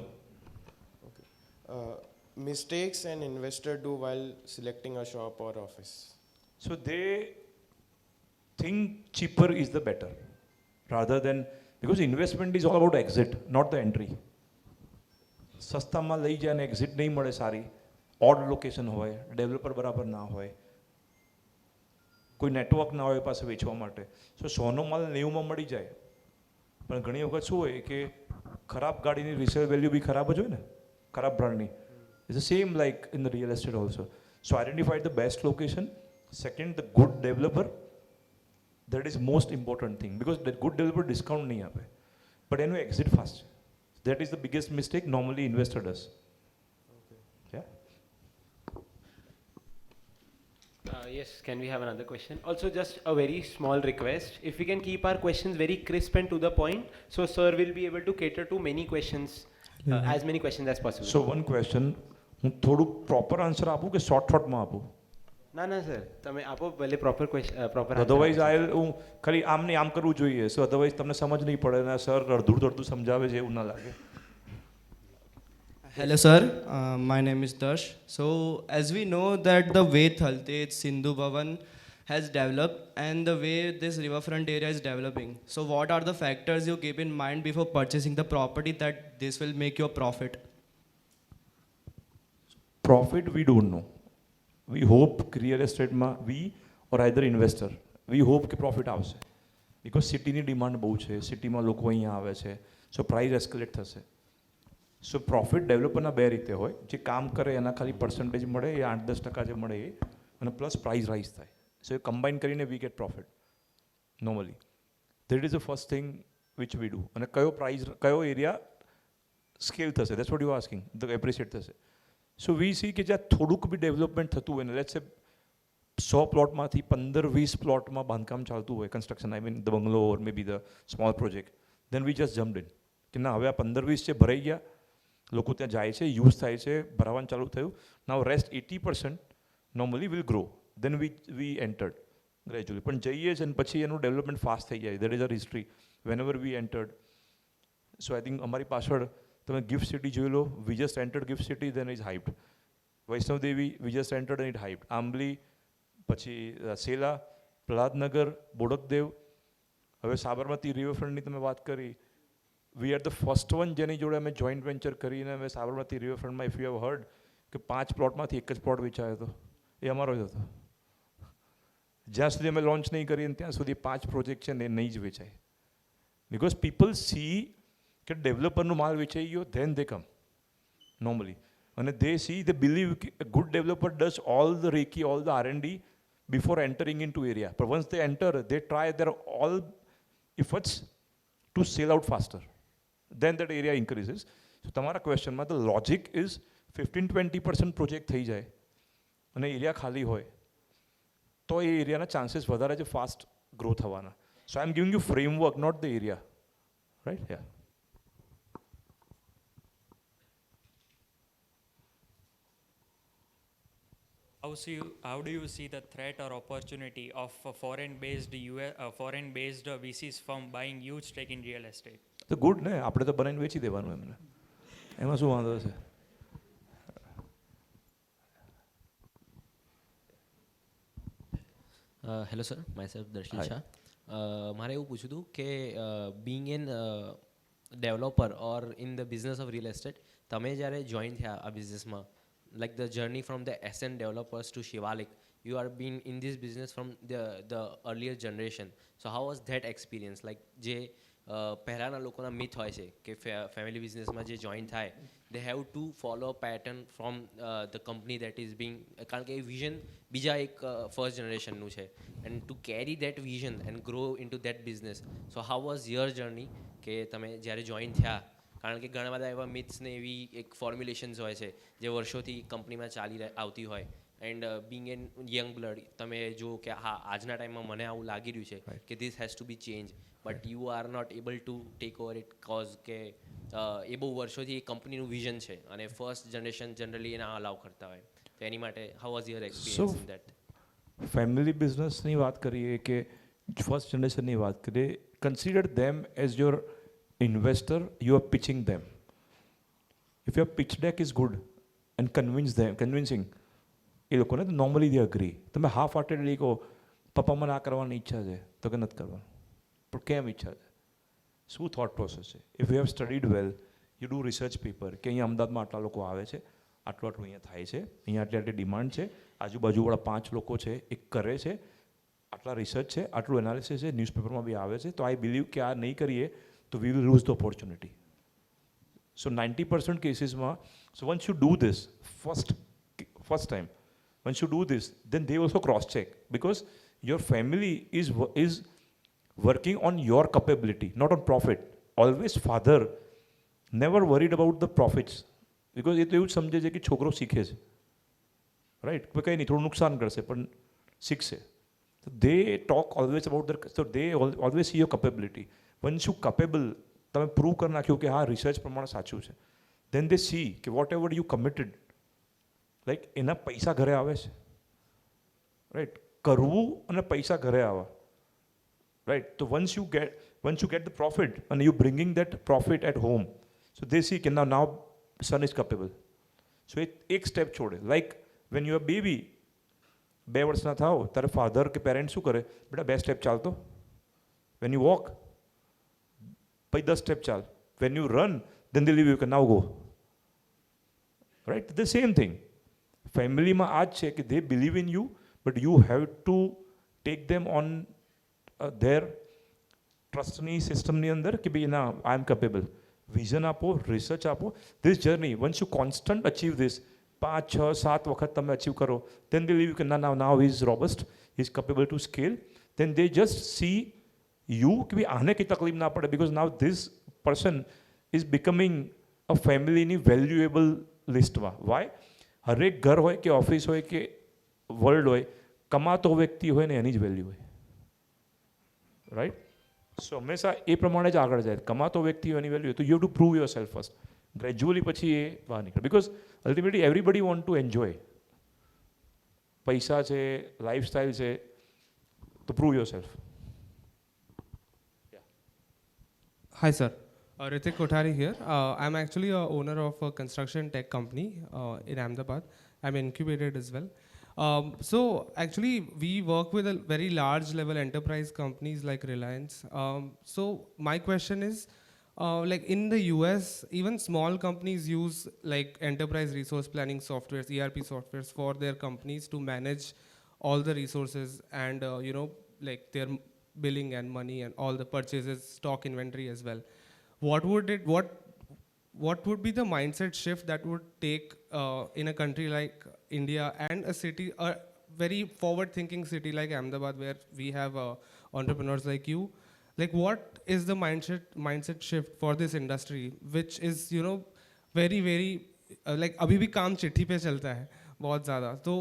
Okay. Mistakes an investor do while selecting a shop or office. So they think cheaper is the better, rather than, because investment is all about exit, not the entry. સસ્તામાં લઈ જાય ને exit નહીં મળે સારી, odd location હોય, developer બરાબર ના હોય, કોઈ નેટવર્ક ના હોય પાસે વેચવા માટે. સો 100નો માલ 90માં મળી જાય, પણ ઘણી વખત શું હોય કે ખરાબ ગાડીની રિસેલ વેલ્યુ બી ખરાબ જ હોય ને, ખરાબ બ્રાન્ડની. It's the same like in the real estate also. So identify the best location. Second, the good developer. That is most important thing, because the good developer discount nahi ape, but anyway exit fast. That is the biggest mistake normally investor does. Okay. Yeah. Yes, can we have another question? Also, just a very small request. If we can keep our questions very crisp and to the point, so sir will be able to cater to many questions, as many questions as possible. So one question, હું થોડું proper answer આપું કે short માં આપું? ના sir, તમે આપો ભલે પ્રોપર પ્રોપર. અધરવાઇઝ હું ખાલી આમ નહીં આમ કરવું જોઈએ. સો અધરવાઇઝ તમને સમજ નહીં પડે ને સર અડધું સમજાવે છે એવું ના લાગે. Hello sir, my name is Dash. So as we know that the way Thaltet, Sindhu Bhavan has developed and the way this riverfront area is developing, so what are the factors you keep in mind before purchasing the property that this will make your profit? Profit we don't know. We hope real estate માં we or either investor, we hope કે profit આવશે, because સિટીની demand બહુ છે, સિટીમાં લોકો અહીંયા આવે છે, સો પ્રાઇસ એસ્કેલેટ થશે. સો પ્રોફિટ ડેવલપરના બે રીતે હોય, જે કામ કરે એના ખાલી પર્સન્ટેજ મળે, એ 8-10% જે મળે એ, અને પ્લસ પ્રાઇસ રાઇઝ થાય. સો એ કમ્બાઇન કરીને we get profit normally. That is the first thing which we do. અને કયો પ્રાઇસ, કયો એરિયા સ્કેલ થશે, that's what you asking, the appreciate થશે. સો વી સી કે જ્યાં થોડુંક બી ડેવલપમેન્ટ થતું હોય ને, લેટ્સ સે 100 પ્લોટમાંથી 15-20 પ્લોટમાં બાંધકામ ચાલતું હોય, construction, I mean the bungalow or may be the small project, then we just jumped in કે ના હવે આ 15-20 છે ભરાઈ ગયા, લોકો ત્યાં જાય છે, યુઝ થાય છે, ભરાવાનું ચાલુ થયું. Now rest 80% normally will grow, then we entered gradually. પણ જઈએ છે અને પછી એનું ડેવલપમેન્ટ ફાસ્ટ થઈ જાય. That is a history whenever we entered. So I think અમારી પાછળ તમે ગિફ્ટ સિટી જોઈ લો, we just entered GIFT city, then is hyped. Vaishnodevi we just entered and it hyped. Ambli, પછી સેલા, પ્રહલાદનગર, બોડકદેવ, હવે સાબરમતી રિવરફ્રન્ટની તમે વાત કરી, we are the first one જેની જોડે અમે જોઈન્ટ વેન્ચર કરીને અમે સાબરમતી રિવરફ્રન્ટમાં, ઇફ યુ હેવ હર્ડ, કે 5 પ્લોટમાંથી એક જ પ્લોટ વેચાયો હતો, એ અમારો જ હતો. જ્યાં સુધી અમે લોન્ચ નહીં કરીએ ત્યાં સુધી 5 પ્રોજેક્ટ છે ને એ નહીં જ વેચાય, બિકોઝ પીપલ સી કે ડેવલપરનું માલ વેચાઈ ગયો, ધેન દે કમ નોર્મલી. અને દે સી, દે બિલીવ કે good developer does all the recce, all the R&D before entering into area. But once they enter, they try their all efforts to sell out faster. Then that area increases. So તમારા ક્વેશ્ચનમાં the logic is 15-20% project થઈ જાય અને area ખાલી હોય તો એ એરિયાના chances વધારે છે fast grow થવાના. So I am giving you framework, not the area, right? Ya. How do you see the threat or opportunity of foreign-based VCs firm buying huge stake in real estate? તો good ને, આપણે તો બનાવીને વેચી દેવાનું એમને, એમાં શું વાંધો છે? Hello sir myself Darshil Hi. Shah મારે એવું પૂછ્યું હતું કે being an developer or in the business of real estate તમે જ્યારે જોઈન થયા આ બિઝનેસમાં like the journey from the SN developers to Shivalik, you are been in this business from the earlier generation. So how was that experience? Like જે પહેલાંના લોકોના myth હોય છે કે ફેમિલી બિઝનેસમાં જે જોઈન થાય they have to follow a pattern from the company that is being કારણ કે એ વિઝન બીજા એક ફર્સ્ટ જનરેશનનું છે and to carry that vision and grow into that business. So how was your journey કે તમે જ્યારે જોઈન થયા કારણ કે ઘણા બધા એવા મિથ્સ ને એવી એક ફોર્મ્યુલેશન્સ હોય છે જે વર્ષોથી કંપનીમાં ચાલી આવતી હોય and being an young blood તમે જો કે હા આજના ટાઈમમાં મને આવું લાગી રહ્યું છે કે this has to be change but you are not able to take over it cause કે એ બહુ વર્ષોથી કંપનીનું વિઝન છે અને ફર્સ્ટ જનરેશન જનરલી એના અલાવ કરતા હોય તો એની માટે how was your experience in that family બિઝનેસની વાત કરીએ કે ફર્સ્ટ જનરેશનની વાત કરીએ consider them as your investor, you are pitching them. If your pitch deck is good and convincing, એ લોકોને તો નોર્મલી દે અગ્રી. તમે હાફ હાર્ટેડલી કહો પપ્પા મને આ કરવાની ઈચ્છા છે તો કે નથી કરવાનું પણ કેમ ઈચ્છા છે શું થોટ પ્રોસેસ છે if you have studied well you do research paper કે અહીંયા અમદાવાદમાં આટલા લોકો આવે છે આટલું આટલું અહીંયા થાય છે અહીંયા આટલી આટલી ડિમાન્ડ છે આજુબાજુવાળા 5 લોકો છે એ કરે છે આટલા રિસર્ચ છે આટલું એનાલિસિસ છે ન્યૂઝપેપરમાં બી આવે છે તો આઈ બિલીવ કે આ નહીં કરીએ so we will lose the opportunity. So 90% cases so once you do this first time, once you do this, then they also cross check because your family is working on your capability, not on profit. Always father never worried about the profits because એ તો એવું જ સમજે છે કે છોકરો શીખે છે right કંઈ નહીં થોડું નુકસાન કરશે પણ શીખશે so they talk always about their so they always see your capability. Once you capable તમે પ્રૂવ કરી નાખ્યું કે હા રિસર્ચ પ્રમાણે સાચું છે then they see કે whatever you committed like એના પૈસા ઘરે આવે છે રાઈટ કરવું અને પૈસા ઘરે આવે રાઈટ તો once you get the profit and you bringing that profit at home so they see કે now son is capable so એક સ્ટેપ છોડે like when you are baby 2 વર્ષના થાઓ તારે ફાધર કે પેરેન્ટ શું કરે બેટા 2 સ્ટેપ ચાલતો when you walk પછી 10 સ્ટેપ ચાલ when you run then they leave you can now go right the same thing ફેમિલીમાં આ જ છે કે they believe in you but you have to take them on their ટ્રસ્ટની સિસ્ટમની અંદર કે ભાઈ ના આઈ એમ કેપેબલ વિઝન આપો રિસર્ચ આપો this journey once you constant achieve this 5 6 7 વખત તમે અચીવ કરો then they leave you can now he is robust he is capable to scale then they just see you કે ભાઈ આને કંઈ તકલીફ ના પડે because now this person is becoming a ફેમિલીની વેલ્યુએબલ લિસ્ટમાં વાય હરેક ઘર હોય કે ઓફિસ હોય કે વર્લ્ડ હોય કમાતો વ્યક્તિ હોય ને એની જ વેલ્યુ હોય રાઈટ સો હંમેશા એ પ્રમાણે જ આગળ જાય કમાતો વ્યક્તિ હોય એની વેલ્યુ તો you have two prove your self first gradually પછી એ બહાર નીકળે because ultimately everybody want to enjoy પૈસા છે લાઈફસ્ટાઈલ છે તો prove your self Hi, sir. Ritik Kothari here. I'm actually a owner of a construction tech company in Ahmedabad. I'm incubated as well. So actually, we work with a very large level enterprise companies like Reliance. So my question is, like in the US, even small companies use like enterprise resource planning softwares, ERP softwares for their companies to manage all the resources and like their billing and money and all the purchases, stock inventory as well. What would be the mindset shift that would take in a country like India and a city, a very forward-thinking city like Ahmedabad, where we have entrepreneurs like you? Like, what is the mindset shift for this industry, which is very very like अभी भी काम चिट्ठी पे चलता है बहुत ज़्यादा तो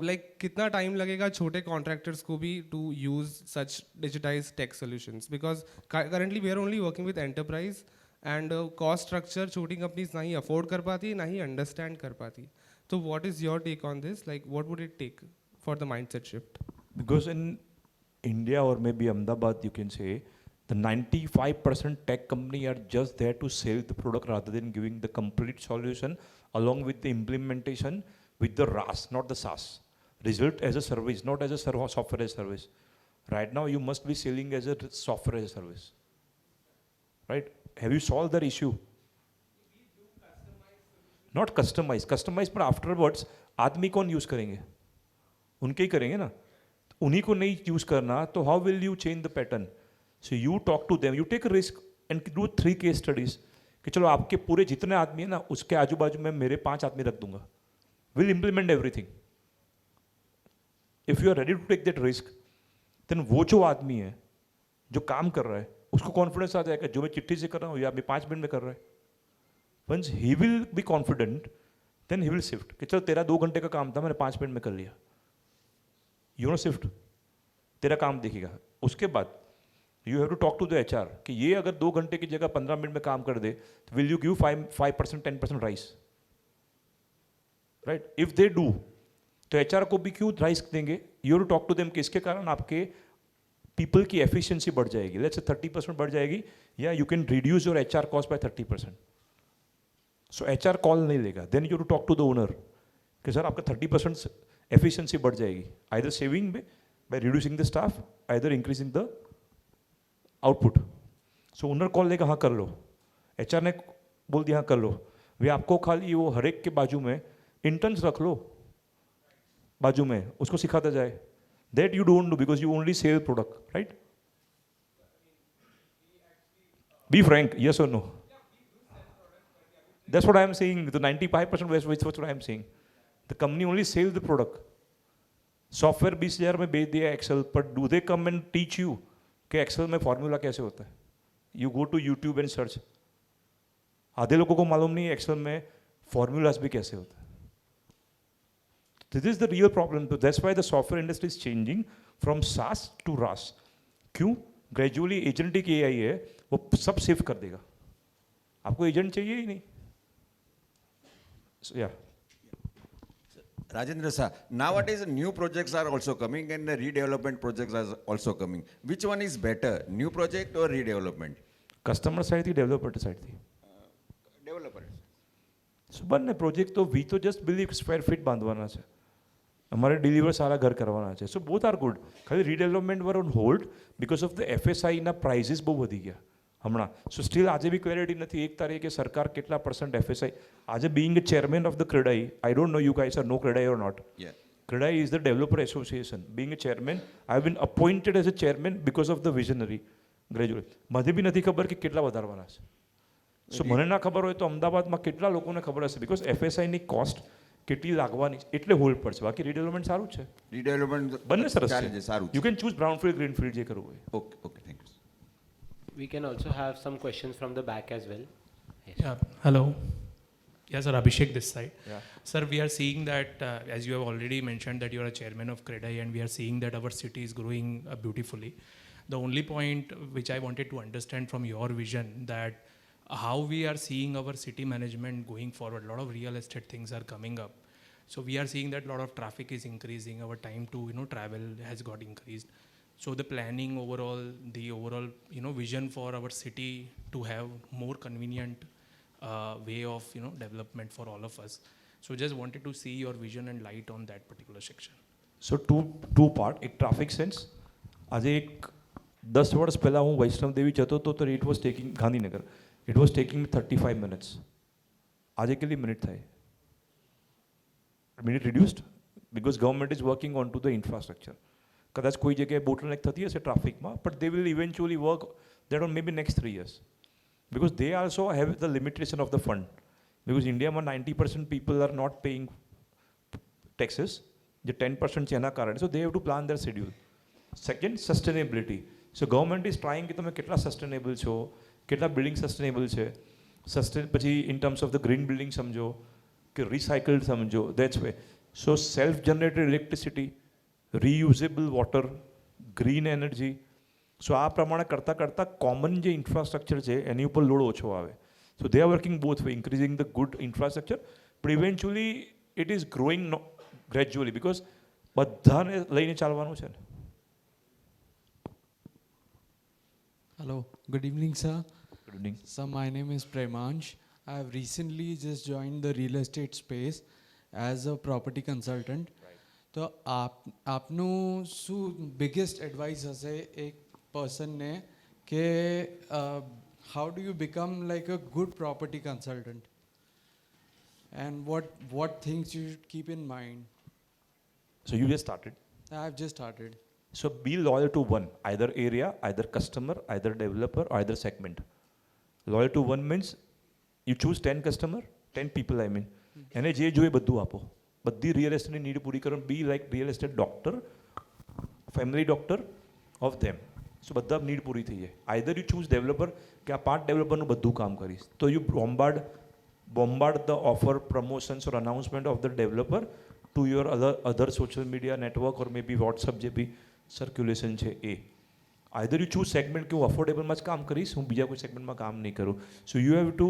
like कितना टाइम लगेगा छोटे कॉन्ट्रैक्टर्स को भी to use such digitize tech solutions because currently we are only working with enterprise and cost structure छोटी कंपनीज ना ही अफोर्ड कर पाती ना ही अंडरस्टैंड कर पाती तो what is your take on this like what would it take for the mindset shift because in India और may be Ahmedabad you can say the 95% tech company are just there to sell the product rather than giving the complete solution along with the implementation with the RAS, not the SaaS. result as a service, not as a software as a service. Right now, you must be selling as a software as a service. Right? Have you solved that issue? Not customize. Customize, but afterwards, आदमी कौन use करेंगे? उनके ही करेंगे ना? उन्हीं को नहीं use करना, तो how will you change the pattern? So you talk to them, you take a risk and do 3 case studies. कि चलो आपके पूरे जितने आदमी हैं ना, उसके आजू बाजू में मेरे 5 आदमी रख दूंगा. We'll implement everything. If you are ready to take that risk, then वो जो आदमी है, जो काम कर रहा है, उसको कॉन्फिडेंस आ जाएगा, जो मैं चिट्ठी से कर रहा हूँ या मैं 5 मिनट में कर रहा है. Once he will be confident, then he will shift. कि चलो तेरा 2 घंटे का काम था, मैंने 5 मिनट में कर लिया. You know shift. तेरा काम देखेगा. उसके बाद you have to talk to the HR कि ये अगर 2 घंटे की जगह 15 मिनट में काम कर दे, तो will you give 5% 10% rise? Right? If they do, तो HR को भी क्यों राइज देंगे? You have to talk to them कि इसके कारण आपके people की efficiency बढ़ जाएगी. Let's say 30% बढ़ जाएगी, या you can reduce your HR cost by 30%. So HR call नहीं लेगा. Then you have to talk to the owner कि सर आपका 30% efficiency बढ़ जाएगी. Either saving में by reducing the staff, either increasing the output. So owner call लेगा, हाँ कर लो. HR ने बोल दिया हाँ कर लो. वे आपको खाली वो हर एक के बाजू में interns रख लो बाजू में, उसको सिखाता जाए. That you don't do because you only sell product, right? Be frank, yes or no? That's what I am saying. The 95% was what I am saying. The company only sells the product. Software 20,000 में बेच दिया Excel, but do they come and teach you कि Excel में formula कैसे होता है? You go to YouTube and search. आधे लोगों को मालूम नहीं है Excel में formulas भी कैसे होता है. This is the real problem. That's why the software industry is changing from SaaS to RaaS. क्यों? Gradually agentic AI है, वो सब सेव कर देगा. आपको एजेंट चाहिए ही नहीं. So, yeah. Rajendra sir, nowadays new projects are also coming and the redevelopment projects are also coming. Which one is better, new project or redevelopment? Customer side थी, developer side थी. Developer. So बनने project तो we तो just believe square feet बांधवाना है. हमारे deliver सारा घर करवाना है. So both are good. खाली redevelopment were on hold because of the FSI ना prices बहुत वधी गया. હમણાં સો સ્ટીલ આજે બી ક્લેરિટી નથી 1 તારીખે સરકાર કેટલા % FSI આજે being a chairman of the CREDAI, I don't know you guys know CREDAI or not. CREDAI is the developer association. Being a chairman, I've been appointed as a chairman because of the visionary graduate. મને બી નથી ખબર કે કેટલા વધારવાના છે. સો મને ના ખબર હોય તો અમદાવાદમાં કેટલા લોકોને ખબર હશે because FSI ની કોસ્ટ કેટલી લાગવાની એટલે હોલ્ડ પર છે. બાકી રીડેવલપમેન્ટ સારું છે. રીડેવલપમેન્ટ બંને સરસ છે. સારું. You can choose brownfield greenfield જે કરવું હોય. Okay, okay, thank you. We can also have some questions from the back as well. Yes. Yeah. Hello. Yes, sir. Abhishek this side. Yeah. Sir, we are seeing that as you have already mentioned that you are a chairman of CREDAI, and we are seeing that our city is growing beautifully. The only point which I wanted to understand from your vision that how we are seeing our city management going forward. A lot of real estate things are coming up. So we are seeing that a lot of traffic is increasing. Our time to travel has got increased. So the planning overall, the overall vision for our city to have more convenient way of development for all of us. So just wanted to see your vision and light on that particular section. So two part. એક traffic sense. આજે એક 10 વર્ષ પહેલાં હું વૈષ્ણવ દેવી જતો હતો તો it was taking Gandhinagar. It was taking me 35 minutes. આજે કેટલી મિનિટ થાય? Minute reduced because government is working on to the infrastructure. કદાચ કોઈ જગ્યાએ બોટલનેક થતી હશે ટ્રાફિકમાં, but they will eventually work that on maybe next 3 years because they also have the limitation of the fund because ઇન્ડિયામાં 90% people are not paying taxes, જે 10% છે એના કારણે. So they have to plan their schedule. Second, sustainability. So government is trying કે તમે કેટલા sustainable છો, કેટલા બિલ્ડિંગ સસ્ટેનેબલ છે. પછી in terms of the green building સમજો કે recycled સમજો. That's way. So self generated electricity, reusable water, green energy. So આ પ્રમાણે કરતાં કરતાં કોમન જે ઇન્ફ્રાસ્ટ્રક્ચર છે એની ઉપર લોડ ઓછો આવે. So they are working both way, increasing the good infrastructure, but eventually it is growing gradually because બધાને લઈને ચાલવાનું છે. Hello, good evening sir. Good evening. Sir, my name is Premansh. I have recently just joined the real estate space as a property consultant. તો આપનું શું biggest advice હશે એક પર્સનને કે how do you become like a good property consultant and what things you should keep in mind? So you just started. I've just started. So be loyal to one, either area, either customer, either developer, or either segment. Loyal to one means you choose 10 customer, 10 people I mean. એને જે જોઈએ બધું આપો. બધી real એસ્ટેટની need પૂરી કરો. Be like real estate doctor, family doctor of them. So બધા need પૂરી થઈ જાય. આઈધર યુ ચૂઝ ડેવલપર કે આ 5 ડેવલપરનું બધું કામ કરીશ. તો you bombard the offer, promotions or announcement of the developer to your other social media network or maybe WhatsApp જે બી સર્ક્યુલેશન છે એ. આઈધર યુ ચૂઝ સેગમેન્ટ કે હું અફોર્ડેબલમાં જ કામ કરીશ, હું બીજા કોઈ સેગમેન્ટમાં કામ નહીં કરું. So you have to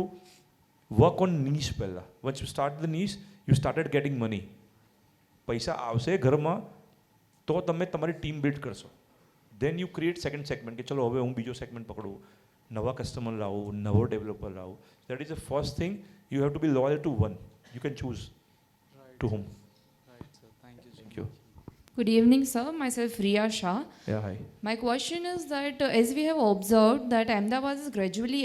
work on niche પહેલાં. Once you start the niche you started getting money. પૈસા આવશે ઘરમાં તો તમે તમારી ટીમ બિલ્ડ કરશો. Then you create second segment કે ચલો હવે હું બીજો સેગમેન્ટ પકડું, નવા કસ્ટમર લાવું, નવો ડેવલપર લાવું. That is the first thing. You have to be loyal to one. You can choose to whom. Right, sir. Thank you. Thank you. Good evening, sir. Myself, Shah. Yeah, hi. My question is that as we have observed that Ahmedabad has gradually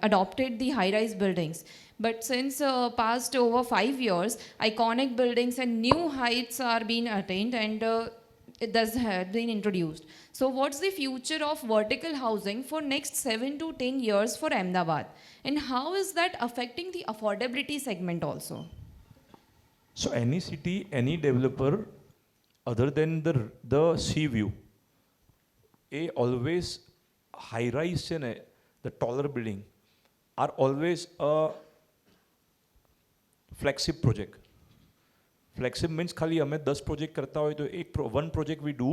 adopted the high-rise buildings, but since past over 5 years, iconic buildings and new heights are being attained and it does have been introduced. So what's the future of vertical housing for next 7 to 10 years for Ahmedabad? And how is that affecting the affordability segment also? So any city, any developer, other than the sea view, always high rise છે ને, the taller building are always a flagship project. Flagship means ખાલી અમે 10 project કરતા હોય તો one project we do,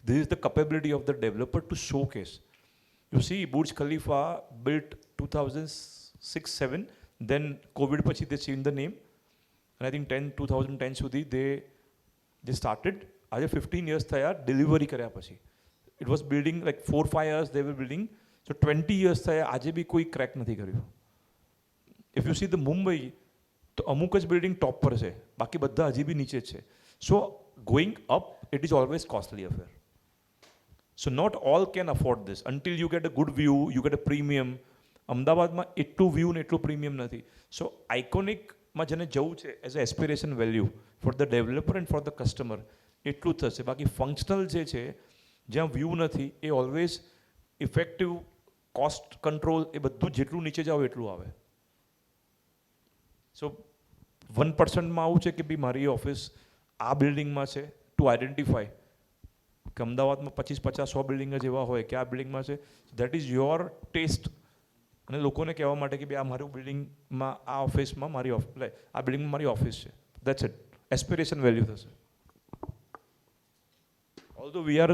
this is the capability of the developer to showcase. You see, Burj Khalifa built 2006-7, then COVID પછી they changed the name, and I think 2010 સુધી they started. આજે 15 years થયા delivery કર્યા પછી. It was building like 4-5 years they were building, so 20 years થયા આજે બી કોઈ crack નથી કર્યું. If you see the Mumbai, તો અમુક જ બિલ્ડિંગ ટોપ પર છે, બાકી બધા હજી બી નીચે જ છે. So going up it is always costly affair. So not all can afford this until you get a good view, you get a premium. અમદાવાદમાં એટલું વ્યૂ ને એટલું પ્રીમિયમ નથી. સો આઇકોનિકમાં જેને જવું છે as a aspiration value for the developer and for the customer એટલું જ થશે. બાકી ફંક્શનલ જે છે જ્યાં વ્યૂ નથી એ ઓલવેઝ ઇફેક્ટિવ કોસ્ટ કંટ્રોલ એ બધું જેટલું નીચે જાઓ એટલું આવે. સો 1%માં આવું છે કે બી મારી ઓફિસ આ બિલ્ડિંગમાં છે, ટુ આઈડેન્ટિફાય કે અમદાવાદમાં 25-50-100 બિલ્ડિંગ જ એવા હોય કે આ બિલ્ડિંગમાં છે. That is your test. અને લોકોને કહેવા માટે કે ભાઈ આ મારું બિલ્ડિંગમાં આ ઓફિસમાં મારી આ બિલ્ડિંગમાં મારી ઓફિસ છે. That's it. એસ્પિરેશન વેલ્યુ થશે. Although we are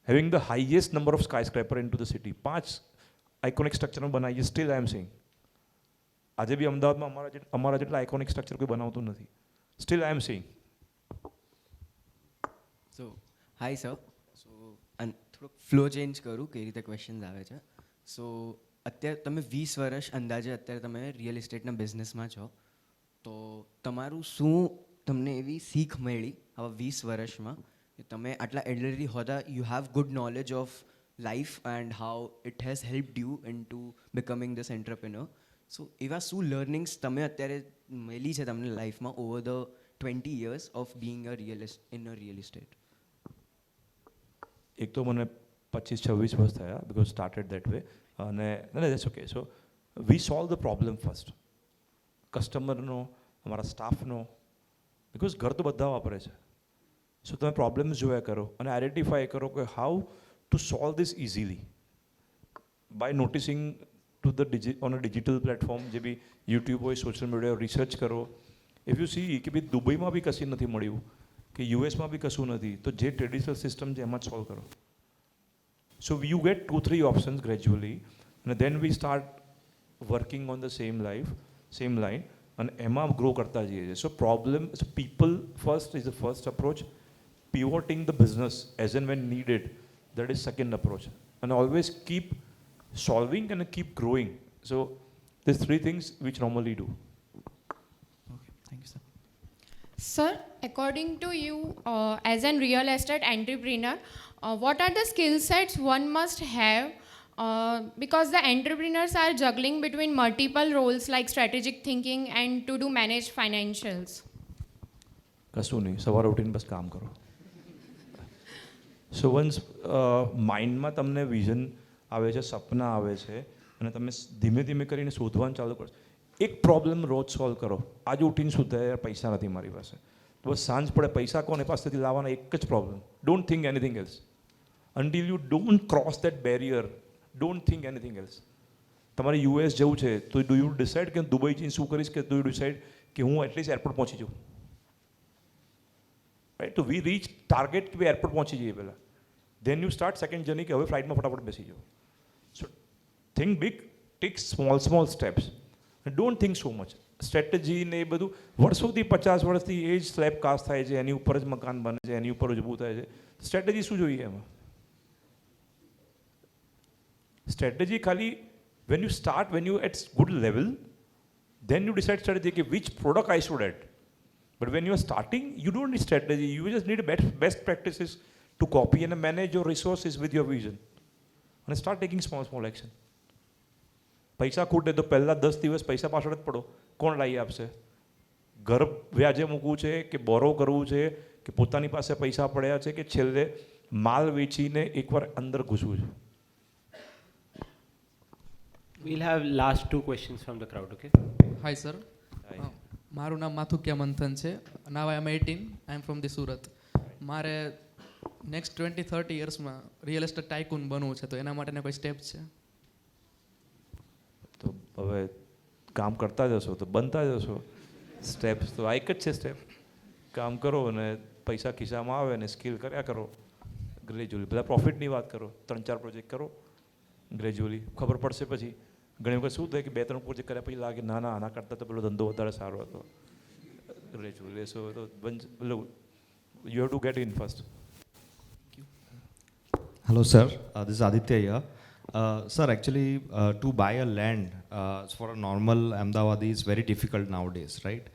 having the highest number of skyscraper into the city. 5 iconic structure બનાવીએ, સ્ટીલ આઈ એમ સેઇંગ આજે બી અમદાવાદમાં અમારા જેટલા આઇકોનિક સ્ટ્રક્ચર કોઈ બનાવતું નથી. Still I am saying. So hi sir. So થોડુંક ફ્લો ચેન્જ કરું કઈ રીતે ક્વેશ્ચન્સ આવે છે. સો અત્યારે તમે 20 વર્ષ અંદાજે અત્યારે તમે રિયલ એસ્ટેટના બિઝનેસમાં છો, તો તમારું શું તમને એવી શીખ મળી આવા 20 વર્ષમાં કે તમે આટલા એલ્ડરલી હોતા you have good knowledge of life and how it has helped you in to becoming this entrepreneur. So એવા શું લર્નિંગ્સ તમે અત્યારે મળી છે તમને લાઈફમાં over the 20 years of being in a real estate? એક તો મને 25-26 વર્ષ થયા બિકોઝ સ્ટાર્ટેડ દેટ વે. અને that's okay. So we solve the problem first. કસ્ટમરનો, અમારા સ્ટાફનો, બિકોઝ ઘર તો બધા વાપરે છે. સો તમે પ્રોબ્લેમ્સ જોયા કરો અને આઈડેન્ટિફાય કરો કે how to solve this easily by noticing to the on a digital platform જે બી યુટ્યુબ હોય, સોશિયલ મીડિયા રિસર્ચ કરો. ઇફ યુ સી કે ભાઈ દુબઈમાં બી કશી નથી મળ્યું કે યુએસમાં બી કશું નથી, તો જે ટ્રેડિશનલ સિસ્ટમ છે એમાં જ સોલ્વ કરો. So you get 2-3 options gradually અને then we start working on the same line અને એમાં ગ્રો કરતા જઈએ છીએ. So problem people first is the first approach. pivoting the business as and when needed, that is second approach. And always keep solving and keep growing. So there's 3 things which normally do. Okay, thank you, sir. Sir, according to you, as a real estate entrepreneur, what are the skill sets one must have? Because the entrepreneurs are juggling between multiple roles like strategic thinking and to do manage financials. કશું નહીં, સવારે ઉઠીને બસ કામ કરો. સો once માઇન્ડમાં તમને vision આવે છે, સપના આવે છે, અને તમે ધીમે ધીમે કરીને શોધવાનું ચાલુ કરો. એક પ્રોબ્લેમ રોજ સોલ્વ કરો. આજે ઉઠીને શું થાય, યાર પૈસા નથી મારી પાસે, તો બસ સાંજ પડે પૈસા કોને પાસેથી લાવવાના, એક જ problem. Don't think anything else. Until you don't cross that barrier, don't think anything else. તમારે યુએસ જવું છે તો ડુ યુ ડિસાઇડ કે દુબઈ જઈને શું કરીશ, કે ડુ યુ ડિસાઇડ કે હું એટલીસ્ટ એરપોર્ટ પહોંચી જાઉં. રાઈટ, તો વી રીચ ટાર્ગેટ કે ભાઈ એરપોર્ટ પહોંચી જઈએ પહેલાં. Then you start second journey કે હવે ફ્લાઇટમાં ફટાફટ બેસી જાઓ. So think big, take small steps, don't think so much. Strategy ને એ બધું વર્ષોથી 50 વર્ષથી એ જ સ્લેબ કાસ્ટ થાય છે, એની ઉપર જ મકાન બને છે, એની ઉપર જ ઊભું થાય છે. સ્ટ્રેટેજી શું જોઈએ એમાં? સ્ટ્રેટેજી ખાલી when you start, when you at good level, then you decide strategy કે which product I should add. But when you are starting, you don't need strategy. You just need best practices to copy and manage your resources with your vision. And start taking small action. પૈસા ખૂટે તો પહેલાં 10 દિવસ પૈસા પાછળ જ પડો. કોણ લાવી આપશે? ઘર વ્યાજે મૂકવું છે કે બોરો કરવું છે કે પોતાની પાસે પૈસા પડ્યા છે કે છેલ્લે માલ વેચીને એકવાર અંદર ઘૂસવું છે? We'll have last 2 questions from the crowd, okay? Hi, sir. મારું નામ માથુકિયા મંથન છે. Now I am 18. I am from the Surat. મારે નેક્સ્ટ 20-30 યર્સમાં રિયલ એસ્ટેટ ટાઇકૂન બનવું છે, તો એના માટેના કોઈ સ્ટેપ છે? તો હવે કામ કરતા જશો તો બનતા જશો. સ્ટેપ્સ તો આ એક જ છે સ્ટેપ. કામ કરો અને પૈસા ખિસ્સામાં આવે અને સ્કિલ કર્યા કરો ગ્રેજ્યુઅલી. બધા પ્રોફિટની વાત કરો, 3-4 પ્રોજેક્ટ કરો ગ્રેજ્યુઅલી, ખબર પડશે પછી. ઘણી વખત શું થાય કે 2-3 પ્રોજેક્ટ કર્યા પછી લાગે ના આના કરતાં તો પેલો ધંધો વધારે સારો હતો. ગ્રેજ્યુઅલી સો તો you have two get in first. Hello, sir. This is Aditya here. Sir, actually, to buy a land for a normal Ahmedabadi is very difficult nowadays, right?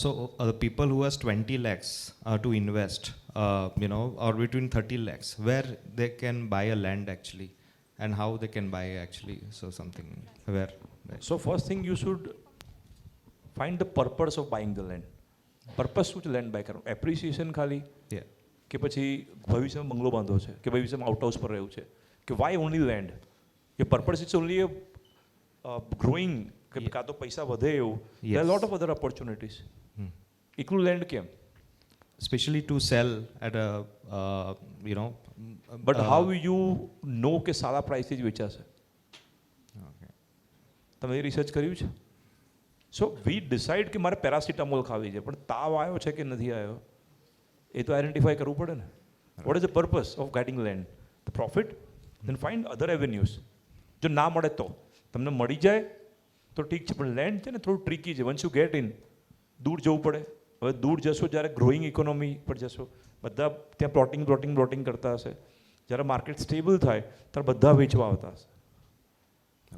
So the people who has 20 lakhs to invest, or between 30 lakhs, where they can buy a land actually, and how they can buy actually, so something where. So first thing you should find the purpose of buying the land. Purpose શું છે land by કરવાનું? Appreciation ખાલી, કે પછી ભવિષ્યમાં બંગલો બાંધવો છે, કે ભવિષ્યમાં આઉટ હાઉસ પર રહેવું છે, કે why only land? A purpose it's only growing, કે કાં તો પૈસા વધે એવું. There lot of other opportunities. એકલું લેન્ડ કેમ? Especially to sell at a, But how you know કે સારા પ્રાઇસથી જ વેચાશે? તમે એ રિસર્ચ કર્યું છે? સો વી ડિસાઇડ કે મારે પેરાસિટામોલ ખાવી છે, પણ તાવ આવ્યો છે કે નથી આવ્યો એ તો આઈડેન્ટિફાઈ કરવું પડે ને. What is the purpose of getting land? The profit. Then find other avenues. જો ના મળે તો તમને મળી જાય તો ઠીક છે, પણ લેન્ડ છે ને થોડું ટ્રિકી છે. વન્સ યુ ગેટ ઇન, દૂર જવું પડે. હવે દૂર જશો જ્યારે ગ્રોઈંગ ઇકોનોમી પર જશો, બધા ત્યાં પ્લોટિંગ કરતા હશે. જ્યારે માર્કેટ સ્ટેબલ થાય ત્યારે બધા વેચવા આવતા હશે.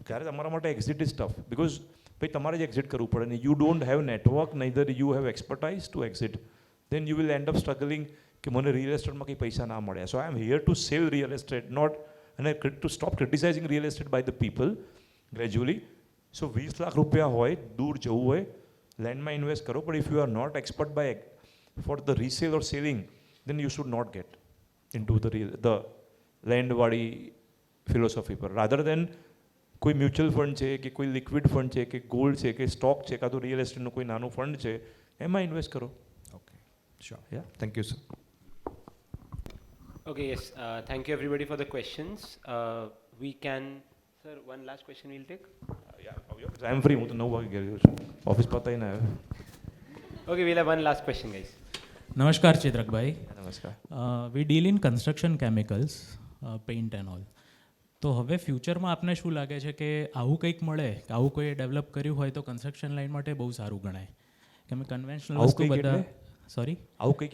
ત્યારે તમારા માટે એક્ઝિટ ઇઝ ટફ, બિકોઝ ભાઈ તમારે જ એક્ઝિટ કરવું પડે ને. You don't have network, neither you have expertise to exit. then you will end up struggling કે મને રિયલ એસ્ટેટમાં કંઈ પૈસા ના મળ્યા. So I am here to save real estate, not અને to stop criticizing real estate by the people gradually. So 20 lakh રૂપિયા હોય, દૂર જવું હોય, લેન્ડમાં ઇન્વેસ્ટ કરો. પણ if you are not expert buy for the resale or selling, then you should not get into the લેન્ડવાળી ફિલોસોફી પર. રાધર દેન કોઈ મ્યુચ્યુઅલ ફંડ છે કે કોઈ લિક્વિડ ફંડ છે કે ગોલ્ડ છે કે સ્ટોક છે કાં તો રિયલ એસ્ટેટનું કોઈ નાનું ફંડ છે, એમાં ઇન્વેસ્ટ કરો. Sure. Yeah. Thank you, sir. Okay, yes. Thank you everybody for the questions. We can, sir, one last question we'll take. Yeah, I'm free. હું તો 9 વાગે ગયો છું. ઓફિસ પતાઈને આવ્યો. Okay, we'll have one last question, guys. નમસ્કાર ચિત્રકભાઈ. નમસ્કાર. We deal in construction chemicals, paint and all. તો હવે ફ્યુચરમાં આપને શું લાગે છે કે આવું કંઈક મળે, કે આવું કોઈ ડેવલપ કર્યું હોય તો કન્સ્ટ્રક્શન લાઇન માટે બહુ સારું ગણાય? કેમ કન્વેન્શનલ વસ્તુ બધા સોરી આવું કંઈક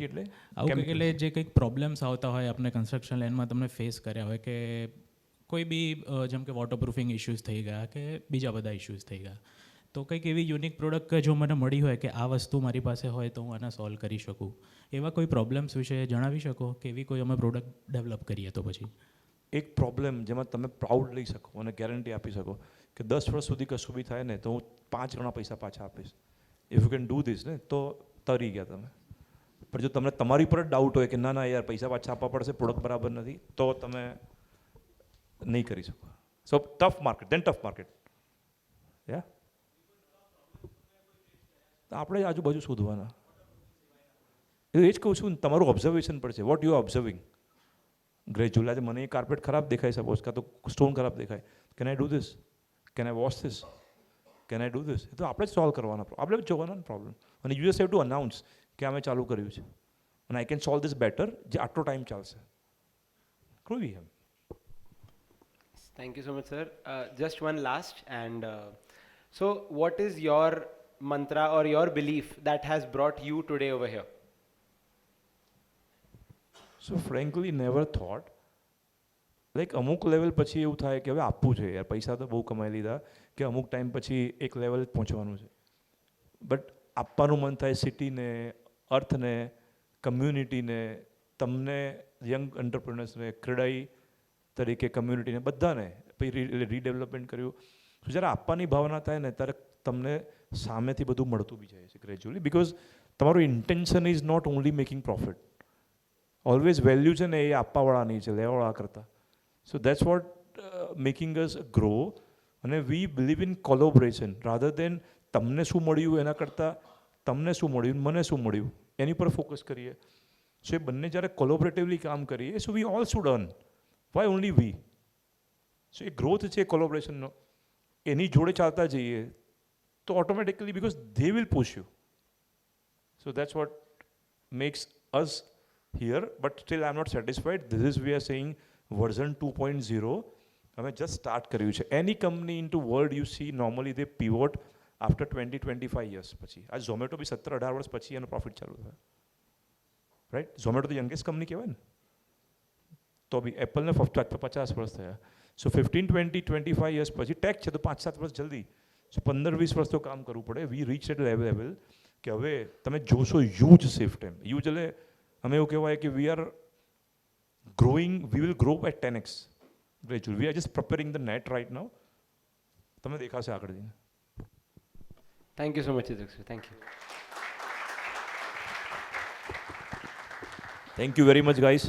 એટલે જે કંઈક પ્રોબ્લેમ્સ આવતા હોય આપણે કન્સ્ટ્રક્શન લાઇનમાં તમને ફેસ કર્યા હોય, કે કોઈ બી જેમ કે વોટરપ્રૂફિંગ ઇશ્યુઝ થઈ ગયા કે બીજા બધા ઇશ્યુઝ થઈ ગયા, તો કંઈક એવી યુનિક પ્રોડક્ટ કે જો મને મળી હોય કે આ વસ્તુ મારી પાસે હોય તો હું આને સોલ્વ કરી શકું, એવા કોઈ પ્રોબ્લેમ્સ વિશે જણાવી શકો કે એવી કોઈ અમે પ્રોડક્ટ ડેવલપ કરીએ તો પછી? એક પ્રોબ્લેમ જેમાં તમે પ્રાઉડ લઈ શકો અને ગેરંટી આપી શકો કે 10 વર્ષ સુધી કશું બી થાય ને તો હું 5 ગણા પૈસા પાછા આપીશ. If you can do this ને તો તરી ગયા તમે. પણ જો તમને તમારી પર જ ડાઉટ હોય કે ના ના યાર પૈસા પાછા આપવા પડશે, પ્રોડક્ટ બરાબર નથી, તો તમે નહીં કરી શકો. So tough market, then tough market. યા આપણે આજુબાજુ શોધવાના. એ જ કહું છું, તમારું ઓબ્ઝર્વેશન પર છે. What you are observing gradually. આજે મને એ કાર્પેટ ખરાબ દેખાય, સપોઝ કાં તો સ્ટોન ખરાબ દેખાય, can I do this, can I wash this, can I do this? એ તો આપણે જ સોલ્વ કરવાના, આપણે જ જોવાના પ્રોબ્લેમ. અને you just have to announce કે અમે ચાલુ કર્યું છે અને I can solve this better, જે આટલો ટાઈમ ચાલશે. કોઈ એમ. Thank you so much, sir. Just one last, and so what is your mantra or your belief that has brought you today over here? So frankly never thought. Like અમુક level પછી એવું થાય કે હવે આપવું છે યાર, પૈસા તો બહુ કમાઈ લીધા, કે અમુક ટાઈમ પછી એક લેવલ પહોંચવાનું છે. બટ આપવાનું મન થાય સિટીને, અર્થને, કમ્યુનિટીને, તમને યંગ એન્ટરપ્રિનર્સને, ક્રેડાઈ તરીકે કમ્યુનિટીને, બધાને પછી રીડેવલપમેન્ટ કર્યું. તો જ્યારે આપવાની ભાવના થાય ને ત્યારે તમને સામેથી બધું મળતું બી જાય છે ગ્રેજ્યુઅલી, બિકોઝ તમારું intention is not only making profit. Always value છે ને એ આપવાવાળાની છે, લેવાવાળા કરતાં. So that's what making us grow. અને we believe in collaboration rather than તમને શું મળ્યું એના કરતાં તમને શું મળ્યું, મને શું મળ્યું, એની પર ફોકસ કરીએ. સો એ બંને જ્યારે કોલોબરેટિવલી કામ કરીએ, so we all should earn. Why only we? So એ ગ્રોથ છે કોલોબરેશનનો, એની જોડે ચાલતા જઈએ તો automatically, because they will push you. So that's what makes us here, but still I'm not satisfied. This is we are saying version 2.0. અમે just start કર્યું છે. Any company into world you see normally they pivot after 20-25 years પછી. આ ઝોમેટો બી 17-18 વર્ષ પછી એનો profit ચાલુ થાય, રાઈટ? ઝોમેટો તો યંગેસ્ટ કંપની કહેવાય ને, તો બી એપલને 50 વર્ષ થયા. સો 15-20-25 years પછી ટેક છે તો 5-7 વર્ષ જલ્દી. સો 15-20 વર્ષ તો કામ કરવું પડે. વી રીચ એટ લેવલ કે હવે તમે જોશો હ્યુજ શિફ્ટ. એમ હ્યુજ એટલે અમે એવું કહેવાય કે we are growing, we will grow at 10x gradually. We are just preparing the net right now. તમને દેખાશે આગળ જઈને. Thank you so much, Chitrak sir. Thank you. Thank you very much, guys.